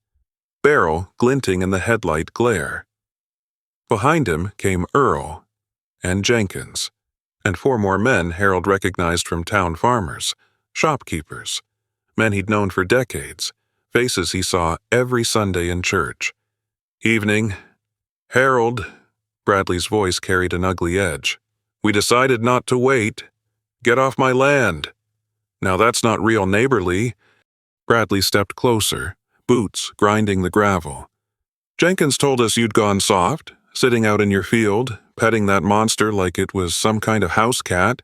barrel glinting in the headlight glare. Behind him came Earl and Jenkins, and 4 more men Harold recognized from town farmers, shopkeepers, men he'd known for decades, faces he saw every Sunday in church. "Evening. Harold," Bradley's voice carried an ugly edge. "We decided not to wait. Get off my land. Now that's not real neighborly." Bradley stepped closer, boots grinding the gravel. "Jenkins told us you'd gone soft, sitting out in your field, petting that monster like it was some kind of house cat.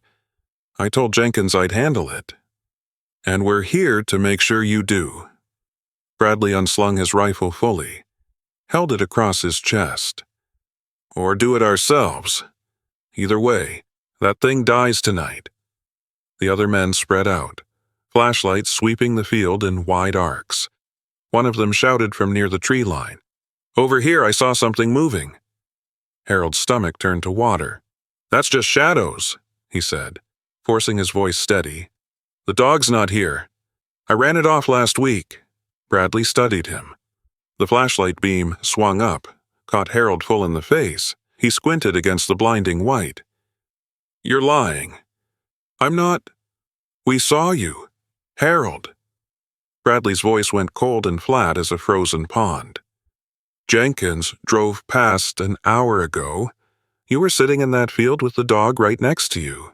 I told Jenkins I'd handle it. And we're here to make sure you do." Bradley unslung his rifle fully, held it across his chest. "Or do it ourselves. Either way, that thing dies tonight." The other men spread out, flashlights sweeping the field in wide arcs. One of them shouted from near the tree line, "Over here, I saw something moving." Harold's stomach turned to water. "That's just shadows," he said, forcing his voice steady. "The dog's not here. I ran it off last week." Bradley studied him. The flashlight beam swung up, caught Harold full in the face. He squinted against the blinding white. "You're lying." "I'm not." "We saw you. Harold." Bradley's voice went cold and flat as a frozen pond. Jenkins drove past an hour ago. You were sitting in that field with the dog right next to you,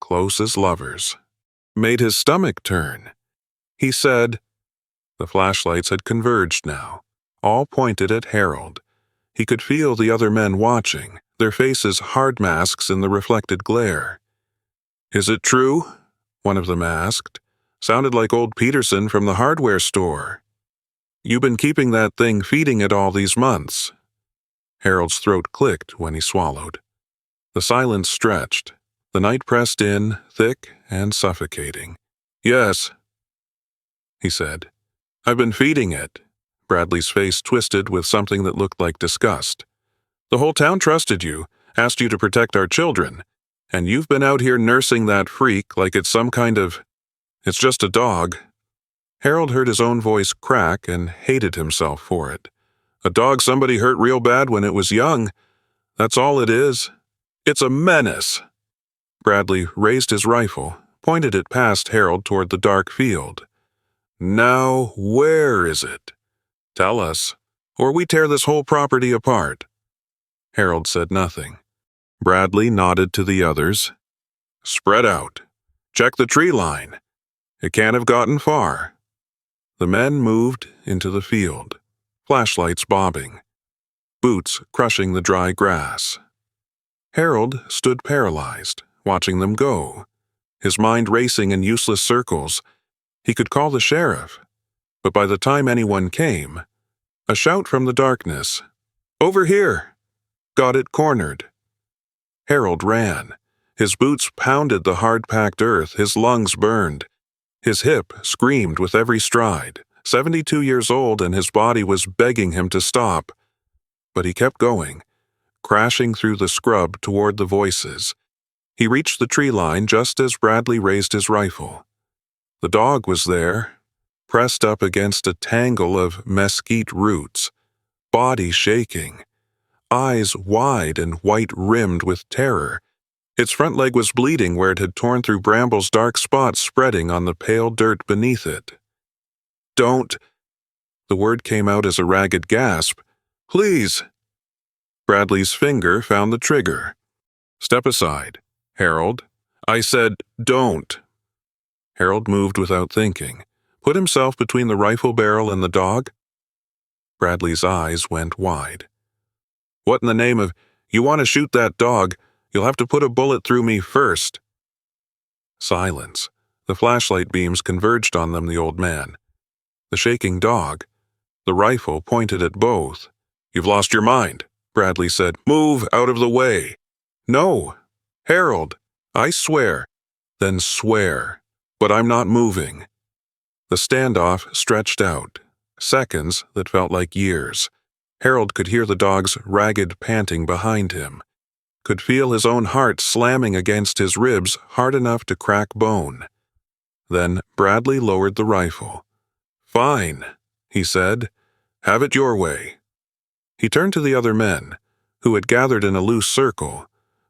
close as lovers. Made his stomach turn. He said, the flashlights had converged now, all pointed at Harold. He could feel the other men watching, their faces hard masks in the reflected glare. Is it true? One of them asked. Sounded like old Peterson from the hardware store. You've been keeping that thing feeding it all these months. Harold's throat clicked when he swallowed. The silence stretched. The night pressed in, thick and suffocating. Yes, he said. I've been feeding it. Bradley's face twisted with something that looked like disgust. The whole town trusted you, asked you to protect our children, and you've been out here nursing that freak like it's some kind of... It's just a dog. Harold heard his own voice crack and hated himself for it. A dog somebody hurt real bad when it was young. That's all it is. It's a menace. Bradley raised his rifle, pointed it past Harold toward the dark field. Now, where is it? Tell us, or we tear this whole property apart. Harold said nothing. Bradley nodded to the others. Spread out. Check the tree line. It can't have gotten far. The men moved into the field, flashlights bobbing, boots crushing the dry grass. Harold stood paralyzed, watching them go, his mind racing in useless circles. He could call the sheriff, but by the time anyone came, a shout from the darkness, "Over here!" got it cornered. Harold ran. His boots pounded the hard-packed earth, his lungs burned. His hip screamed with every stride. 72 years old, and his body was begging him to stop. But he kept going, crashing through the scrub toward the voices. He reached the tree line just as Bradley raised his rifle. The dog was there, pressed up against a tangle of mesquite roots, body shaking, eyes wide and white-rimmed with terror. Its front leg was bleeding where it had torn through brambles, dark spots spreading on the pale dirt beneath it. Don't! The word came out as a ragged gasp. Please! Bradley's finger found the trigger. Step aside, Harold. I said, don't. Harold moved without thinking, put himself between the rifle barrel and the dog. Bradley's eyes went wide. What in the name of, you want to shoot that dog, you'll have to put a bullet through me first. Silence. The flashlight beams converged on them, the old man. The shaking dog. The rifle pointed at both. You've lost your mind, Bradley said. Move out of the way. No. Harold, I swear. Then swear. But I'm not moving. The standoff stretched out. Seconds that felt like years. Harold could hear the dog's ragged panting behind him. Could feel his own heart slamming against his ribs hard enough to crack bone. Then Bradley lowered the rifle. Fine, he said. Have it your way. He turned to the other men, who had gathered in a loose circle,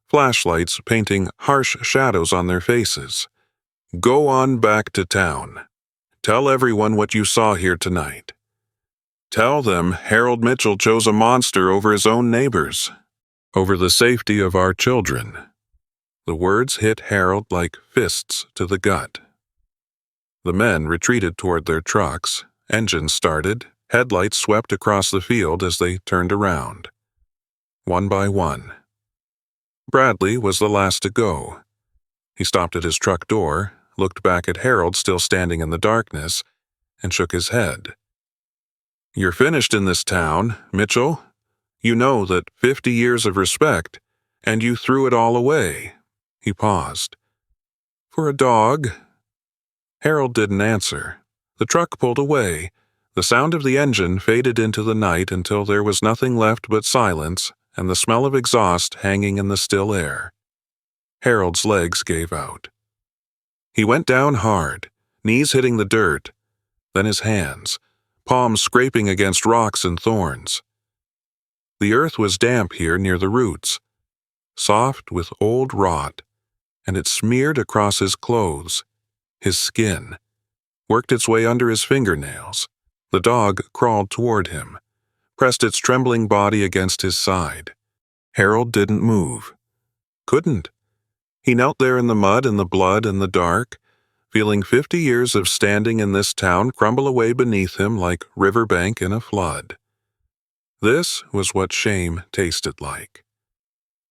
flashlights painting harsh shadows on their faces. Go on back to town. Tell everyone what you saw here tonight. Tell them Harold Mitchell chose a monster over his own neighbors, over the safety of our children. The words hit Harold like fists to the gut. The men retreated toward their trucks, engines started, headlights swept across the field as they turned around. One by one. Bradley was the last to go. He stopped at his truck door, looked back at Harold still standing in the darkness, and shook his head. You're finished in this town, Mitchell. You know that 50 years of respect, and you threw it all away. He paused. For a dog? Harold didn't answer. The truck pulled away. The sound of the engine faded into the night until there was nothing left but silence and the smell of exhaust hanging in the still air. Harold's legs gave out. He went down hard, knees hitting the dirt, then his hands, palms scraping against rocks and thorns. The earth was damp here near the roots, soft with old rot, and it smeared across his clothes, his skin, worked its way under his fingernails. The dog crawled toward him, pressed its trembling body against his side. Harold didn't move. Couldn't. He knelt there in the mud and the blood and the dark, feeling 50 years of standing in this town crumble away beneath him like riverbank in a flood. This was what shame tasted like.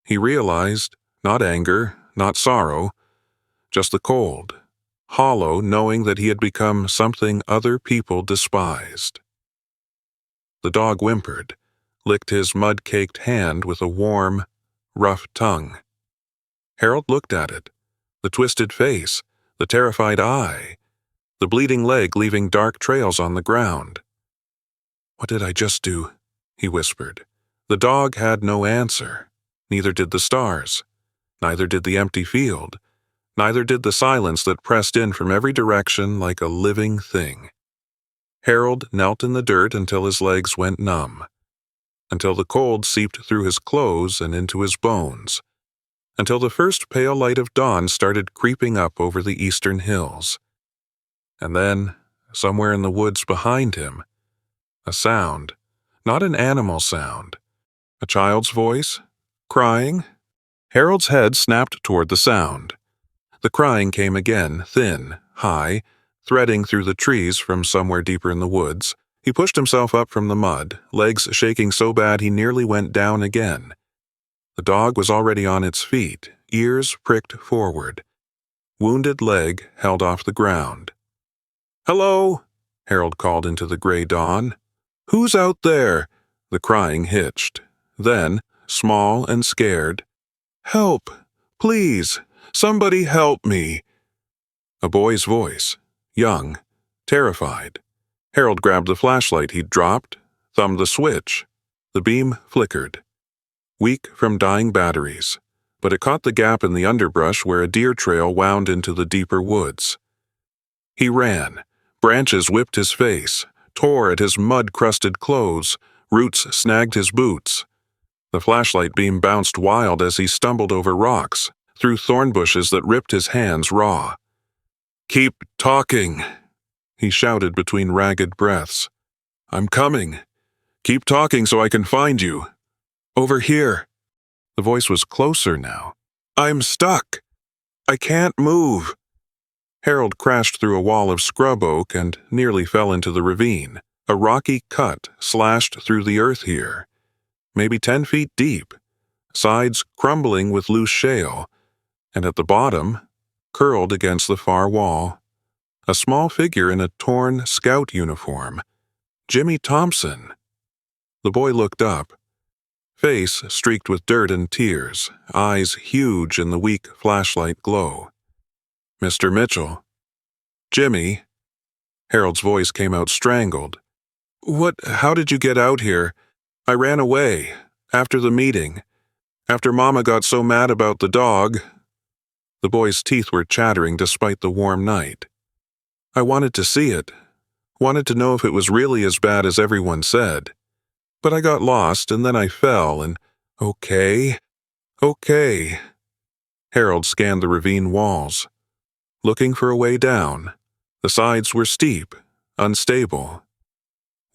He realized, not anger, not sorrow, just the cold, hollow knowing that he had become something other people despised. The dog whimpered, licked his mud-caked hand with a warm, rough tongue. Harold looked at it, the twisted face, the terrified eye, the bleeding leg leaving dark trails on the ground. "What did I just do?" he whispered. The dog had no answer. Neither did the stars. Neither did the empty field. Neither did the silence that pressed in from every direction like a living thing. Harold knelt in the dirt until his legs went numb, until the cold seeped through his clothes and into his bones, until the first pale light of dawn started creeping up over the eastern hills. And then, somewhere in the woods behind him, a sound, not an animal sound, a child's voice, crying. Harold's head snapped toward the sound. The crying came again, thin, high, threading through the trees from somewhere deeper in the woods. He pushed himself up from the mud, legs shaking so bad he nearly went down again. The dog was already on its feet, ears pricked forward. Wounded leg held off the ground. "Hello," Harold called into the gray dawn. "Who's out there?" The crying hitched. Then, small and scared, "Help! Please! Somebody help me!" A boy's voice, young, terrified. Harold grabbed the flashlight he'd dropped, thumbed the switch. The beam flickered. Weak from dying batteries, but it caught the gap in the underbrush where a deer trail wound into the deeper woods. He ran. Branches whipped his face, tore at his mud-crusted clothes, roots snagged his boots. The flashlight beam bounced wild as he stumbled over rocks, through thorn bushes that ripped his hands raw. "Keep talking," he shouted between ragged breaths. "I'm coming. Keep talking so I can find you. Over here." The voice was closer now. "I'm stuck. I can't move." Harold crashed through a wall of scrub oak and nearly fell into the ravine. A rocky cut slashed through the earth here, maybe 10 feet deep, sides crumbling with loose shale, and at the bottom, curled against the far wall, a small figure in a torn scout uniform. Jimmy Thompson. The boy looked up. Face streaked with dirt and tears, eyes huge in the weak flashlight glow. "Mr. Mitchell." "Jimmy." Harold's voice came out strangled. How did you get out here? I ran away, after the meeting, after Mama got so mad about the dog." The boy's teeth were chattering despite the warm night. "I wanted to see it, wanted to know if it was really as bad as everyone said. But I got lost and then I fell and, okay. Harold scanned the ravine walls, looking for a way down. The sides were steep, unstable.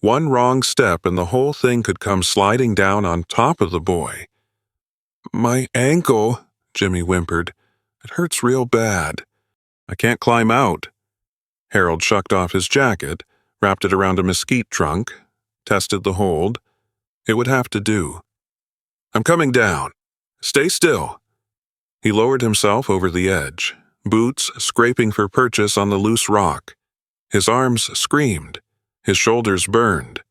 One wrong step and the whole thing could come sliding down on top of the boy. "My ankle," Jimmy whimpered. "It hurts real bad. I can't climb out." Harold shucked off his jacket, wrapped it around a mesquite trunk, tested the hold. It would have to do. "I'm coming down. Stay still." He lowered himself over the edge, boots scraping for purchase on the loose rock. His arms screamed. His shoulders burned.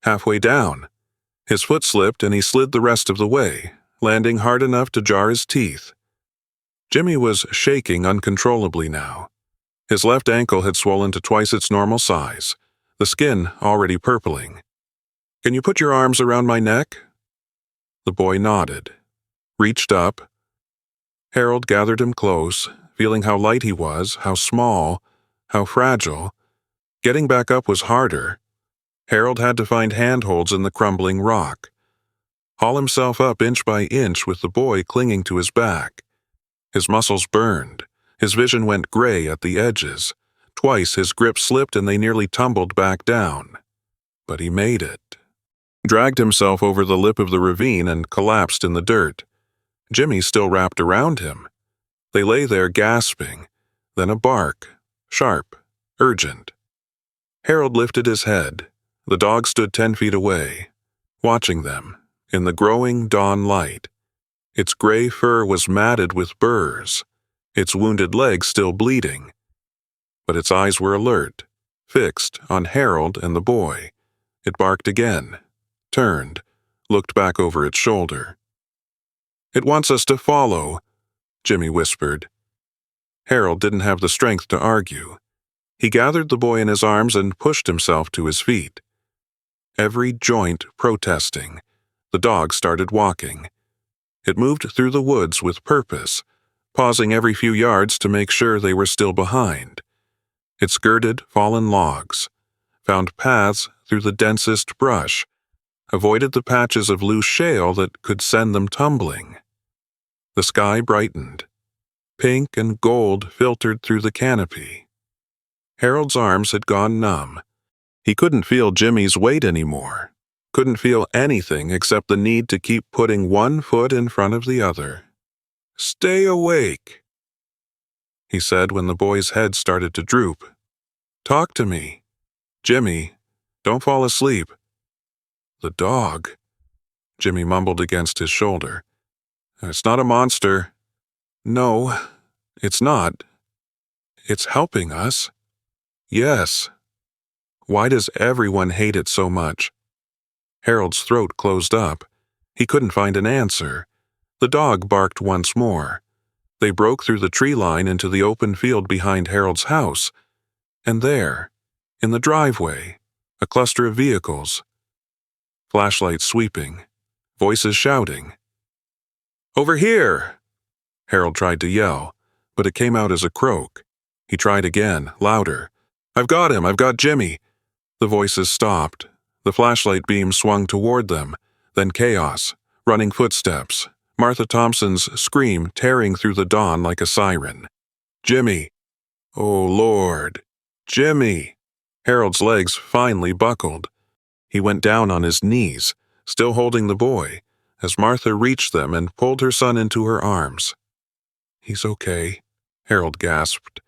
Halfway down, his foot slipped and he slid the rest of the way, landing hard enough to jar his teeth. Jimmy was shaking uncontrollably now. His left ankle had swollen to twice its normal size, the skin already purpling. "Can you put your arms around my neck?" The boy nodded, reached up. Harold gathered him close, feeling how light he was, how small, how fragile. Getting back up was harder. Harold had to find handholds in the crumbling rock, haul himself up inch by inch with the boy clinging to his back. His muscles burned. His vision went gray at the edges. Twice his grip slipped and they nearly tumbled back down. But he made it. dragged himself over the lip of the ravine and collapsed in the dirt. Jimmy still wrapped around him. They lay there gasping, then a bark, sharp, urgent. Harold lifted his head. The dog stood 10 feet away, watching them, in the growing dawn light. Its gray fur was matted with burrs, its wounded leg still bleeding. But its eyes were alert, fixed on Harold and the boy. It barked again, turned, looked back over its shoulder. "It wants us to follow," Jimmy whispered. Harold didn't have the strength to argue. He gathered the boy in his arms and pushed himself to his feet. Every joint protesting, the dog started walking. It moved through the woods with purpose, pausing every few yards to make sure they were still behind. It skirted fallen logs, found paths through the densest brush, avoided the patches of loose shale that could send them tumbling. The sky brightened. Pink and gold filtered through the canopy. Harold's arms had gone numb. He couldn't feel Jimmy's weight anymore, couldn't feel anything except the need to keep putting one foot in front of the other. "Stay awake," he said when the boy's head started to droop. "Talk to me. Jimmy, don't fall asleep." "The dog," Jimmy mumbled against his shoulder. "It's not a monster." "No, it's not. It's helping us." "Yes. Why does everyone hate it so much?" Harold's throat closed up. He couldn't find an answer. The dog barked once more. They broke through the tree line into the open field behind Harold's house. And there, in the driveway, a cluster of vehicles. Flashlights sweeping. Voices shouting. "Over here!" Harold tried to yell, but it came out as a croak. He tried again, louder. "I've got him! I've got Jimmy!" The voices stopped. The flashlight beam swung toward them. Then chaos, running footsteps, Martha Thompson's scream tearing through the dawn like a siren. "Jimmy! Oh, Lord! Jimmy!" Harold's legs finally buckled. He went down on his knees, still holding the boy, as Martha reached them and pulled her son into her arms. "He's okay," Harold gasped.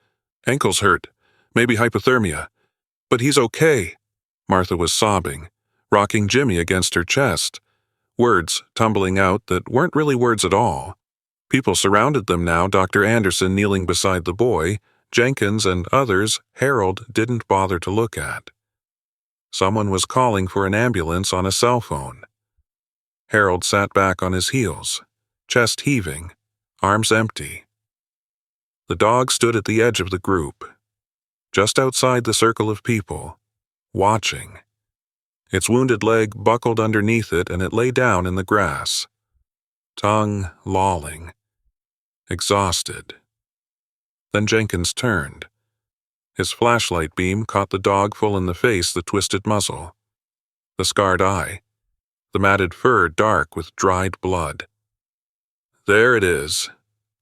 "Ankle's hurt. Maybe hypothermia. But he's okay." Martha was sobbing, rocking Jimmy against her chest. Words tumbling out that weren't really words at all. People surrounded them now, Dr. Anderson kneeling beside the boy, Jenkins and others Harold didn't bother to look at. Someone was calling for an ambulance on a cell phone. Harold sat back on his heels, chest heaving, arms empty. The dog stood at the edge of the group, just outside the circle of people, watching. Its wounded leg buckled underneath it and it lay down in the grass, tongue lolling, exhausted. Then Jenkins turned. His flashlight beam caught the dog full in the face, the twisted muzzle, the scarred eye, the matted fur dark with dried blood. "There it is,"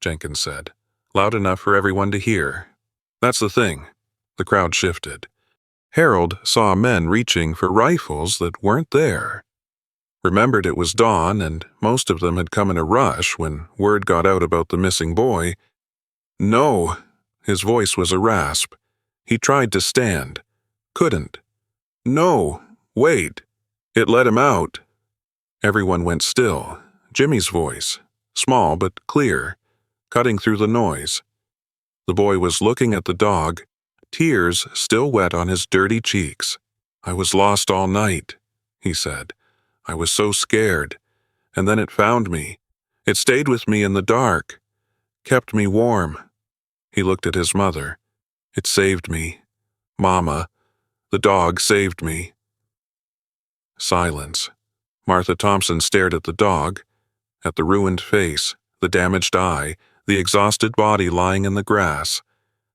Jenkins said, loud enough for everyone to hear. "That's the thing." The crowd shifted. Harold saw men reaching for rifles that weren't there. Remembered it was dawn, and most of them had come in a rush when word got out about the missing boy. "No!" His voice was a rasp. He tried to stand. Couldn't. "No! Wait!" It let him out. Everyone went still. Jimmy's voice, small but clear, cutting through the noise. The boy was looking at the dog, tears still wet on his dirty cheeks. "I was lost all night," he said. "I was so scared. And then it found me. It stayed with me in the dark, kept me warm." He looked at his mother. "It saved me. Mama, the dog saved me." Silence. Martha Thompson stared at the dog, at the ruined face, the damaged eye, the exhausted body lying in the grass.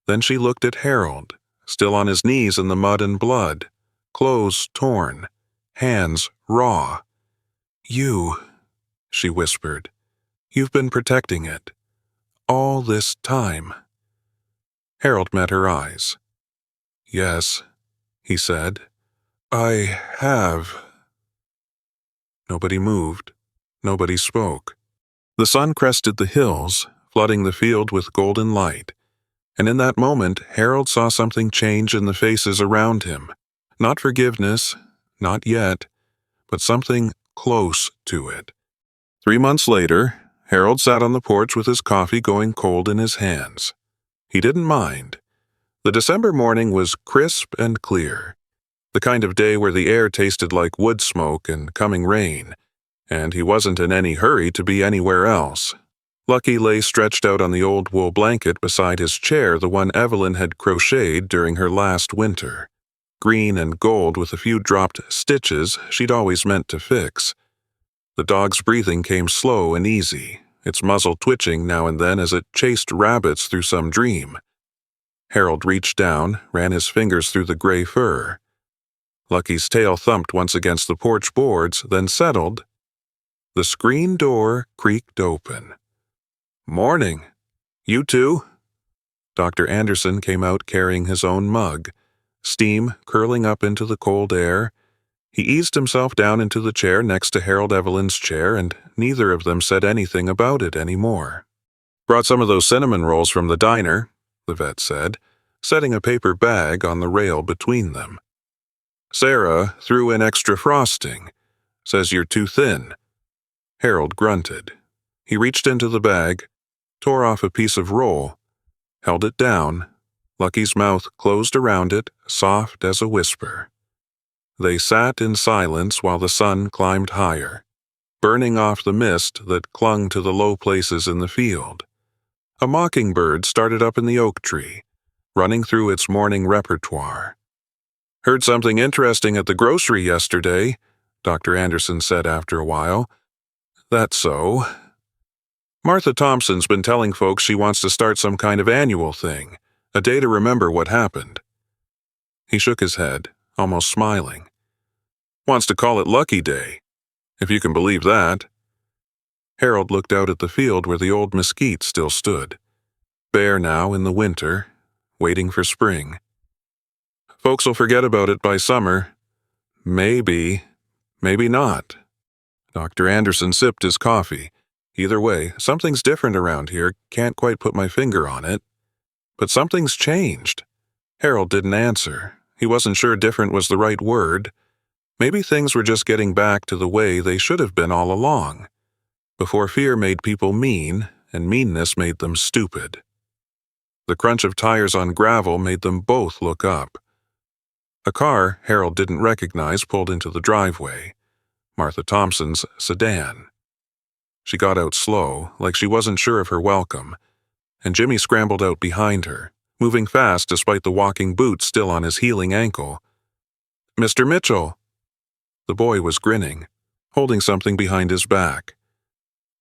Then she looked at Harold, still on his knees in the mud and blood, clothes torn, hands raw. "You," she whispered, "you've been protecting it. All this time." Harold met her eyes. "Yes," he said, "I have." Nobody moved. Nobody spoke. The sun crested the hills, flooding the field with golden light, and in that moment Harold saw something change in the faces around him. Not forgiveness, not yet, but something close to it. 3 months later, Harold sat on the porch with his coffee going cold in his hands. He didn't mind. The December morning was crisp and clear, the kind of day where the air tasted like wood smoke and coming rain, and he wasn't in any hurry to be anywhere else. Lucky lay stretched out on the old wool blanket beside his chair, the one Evelyn had crocheted during her last winter. Green and gold with a few dropped stitches she'd always meant to fix. The dog's breathing came slow and easy, its muzzle twitching now and then as it chased rabbits through some dream. Harold reached down, ran his fingers through the gray fur. Lucky's tail thumped once against the porch boards, then settled. The screen door creaked open. "Morning. You too?" Dr. Anderson came out carrying his own mug, steam curling up into the cold air. He eased himself down into the chair next to Harold Evelyn's chair, and neither of them said anything about it anymore. "Brought some of those cinnamon rolls from the diner," the vet said, setting a paper bag on the rail between them. "Sarah threw in extra frosting. Says you're too thin." Harold grunted. He reached into the bag, tore off a piece of roll, held it down. Lucky's mouth closed around it, soft as a whisper. They sat in silence while the sun climbed higher, burning off the mist that clung to the low places in the field. A mockingbird started up in the oak tree, running through its morning repertoire. "Heard something interesting at the grocery yesterday," Dr. Anderson said after a while. "That's so. Martha Thompson's been telling folks she wants to start some kind of annual thing, a day to remember what happened." He shook his head, almost smiling. "Wants to call it Lucky Day, if you can believe that." Harold looked out at the field where the old mesquite still stood, bare now in the winter, waiting for spring. "Folks'll forget about it by summer. Maybe, maybe not." Dr. Anderson sipped his coffee. "Either way, something's different around here. Can't quite put my finger on it. But something's changed." Harold didn't answer. He wasn't sure different was the right word. Maybe things were just getting back to the way they should have been all along, before fear made people mean and meanness made them stupid. The crunch of tires on gravel made them both look up. A car Harold didn't recognize pulled into the driveway. Martha Thompson's sedan. She got out slow, like she wasn't sure of her welcome, and Jimmy scrambled out behind her, moving fast despite the walking boots still on his healing ankle. "Mr. Mitchell." The boy was grinning, holding something behind his back.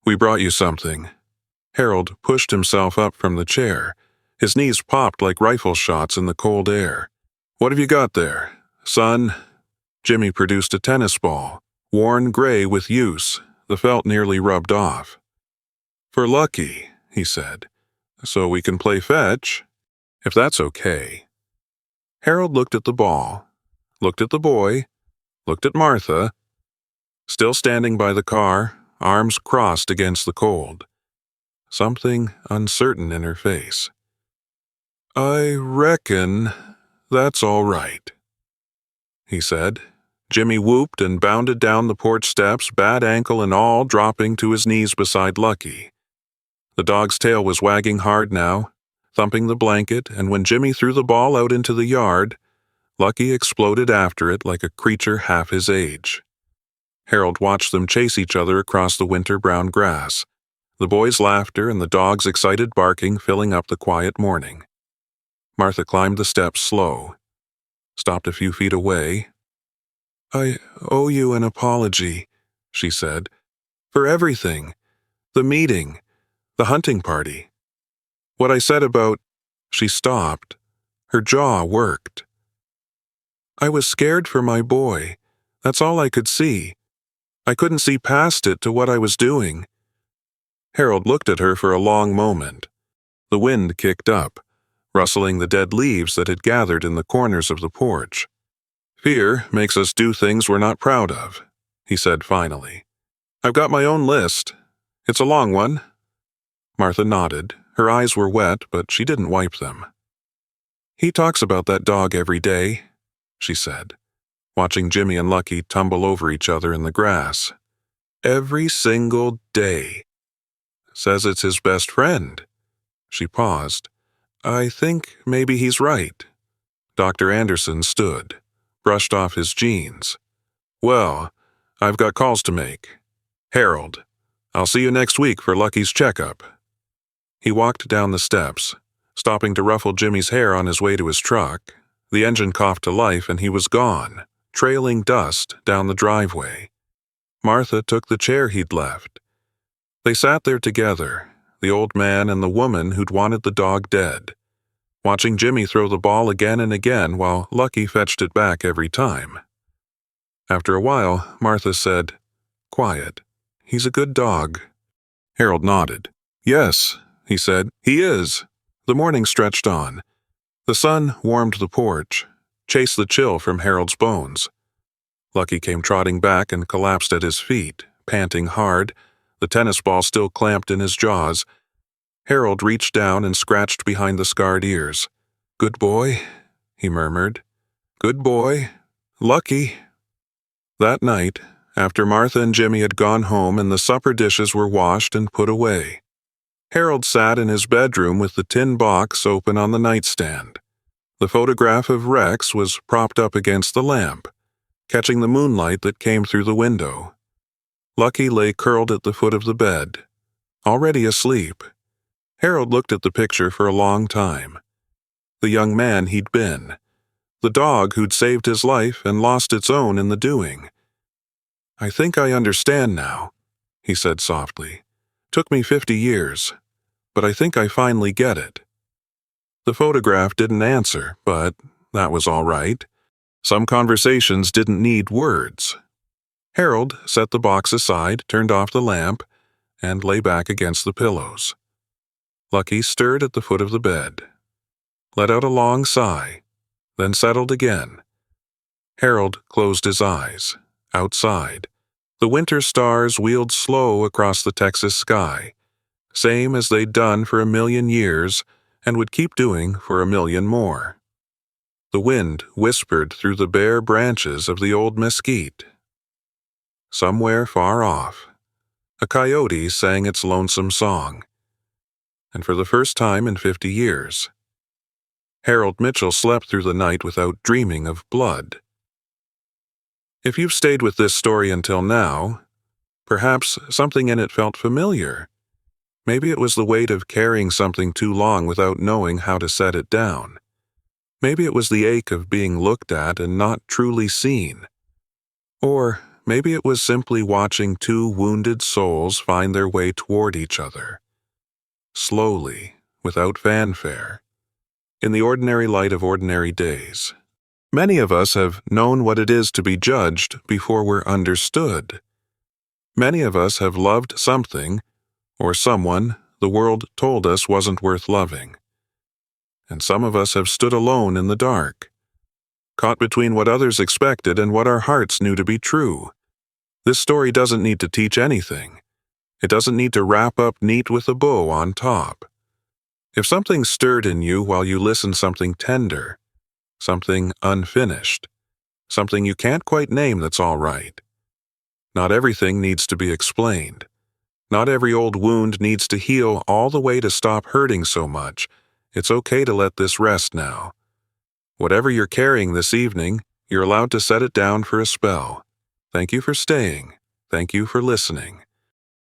"We brought you something." Harold pushed himself up from the chair. His knees popped like rifle shots in the cold air. "What have you got there, son?" Jimmy produced a tennis ball, worn gray with use, the felt nearly rubbed off. "For Lucky," he said, "so we can play fetch, if that's okay." Harold looked at the ball, looked at the boy, looked at Martha, still standing by the car, arms crossed against the cold. Something uncertain in her face. "I reckon that's all right," he said. Jimmy whooped and bounded down the porch steps, bad ankle and all, dropping to his knees beside Lucky. The dog's tail was wagging hard now, thumping the blanket, and when Jimmy threw the ball out into the yard, Lucky exploded after it like a creature half his age. Harold watched them chase each other across the winter-brown grass, the boys' laughter and the dog's excited barking filling up the quiet morning. Martha climbed the steps slow, stopped a few feet away. "I owe you an apology," she said, "for everything. The meeting, the hunting party. What I said about—" She stopped. Her jaw worked. "I was scared for my boy. That's all I could see. I couldn't see past it to what I was doing." Harold looked at her for a long moment. The wind kicked up, rustling the dead leaves that had gathered in the corners of the porch. "Fear makes us do things we're not proud of," he said finally. "I've got my own list. It's a long one." Martha nodded. Her eyes were wet, but she didn't wipe them. "He talks about that dog every day," she said, watching Jimmy and Lucky tumble over each other in the grass. "Every single day. Says it's his best friend." She paused. "I think maybe he's right." Dr. Anderson stood, brushed off his jeans. "Well, I've got calls to make. Harold, I'll see you next week for Lucky's checkup." He walked down the steps, stopping to ruffle Jimmy's hair on his way to his truck. The engine coughed to life and he was gone, trailing dust down the driveway. Martha took the chair he'd left. They sat there together, the old man and the woman who'd wanted the dog dead, watching Jimmy throw the ball again and again while Lucky fetched it back every time. After a while, Martha said, "Quiet. He's a good dog." Harold nodded. "Yes," he said, "he is." The morning stretched on. The sun warmed the porch, chased the chill from Harold's bones. Lucky came trotting back and collapsed at his feet, panting hard, the tennis ball still clamped in his jaws. Harold reached down and scratched behind the scarred ears. "Good boy," he murmured. "Good boy. Lucky." That night, after Martha and Jimmy had gone home and the supper dishes were washed and put away, Harold sat in his bedroom with the tin box open on the nightstand. The photograph of Rex was propped up against the lamp, catching the moonlight that came through the window. Lucky lay curled at the foot of the bed, already asleep. Harold looked at the picture for a long time. The young man he'd been. The dog who'd saved his life and lost its own in the doing. "I think I understand now," he said softly. "Took me 50 years, but I think I finally get it." The photograph didn't answer, but that was all right. Some conversations didn't need words. Harold set the box aside, turned off the lamp, and lay back against the pillows. Lucky stirred at the foot of the bed, let out a long sigh, then settled again. Harold closed his eyes. Outside, the winter stars wheeled slow across the Texas sky, same as they'd done for 1,000,000 years and would keep doing for 1,000,000 more. The wind whispered through the bare branches of the old mesquite. Somewhere far off, a coyote sang its lonesome song. And for the first time in 50 years, Harold Mitchell slept through the night without dreaming of blood. If you've stayed with this story until now, perhaps something in it felt familiar. Maybe it was the weight of carrying something too long without knowing how to set it down. Maybe it was the ache of being looked at and not truly seen. Or maybe it was simply watching two wounded souls find their way toward each other. Slowly, without fanfare, in the ordinary light of ordinary days. Many of us have known what it is to be judged before we're understood. Many of us have loved something or someone the world told us wasn't worth loving. And some of us have stood alone in the dark, caught between what others expected and what our hearts knew to be true. This story doesn't need to teach anything. It doesn't need to wrap up neat with a bow on top. If something stirred in you while you listened, something tender, something unfinished, something you can't quite name, that's all right. Not everything needs to be explained. Not every old wound needs to heal all the way to stop hurting so much. It's okay to let this rest now. Whatever you're carrying this evening, you're allowed to set it down for a spell. Thank you for staying. Thank you for listening.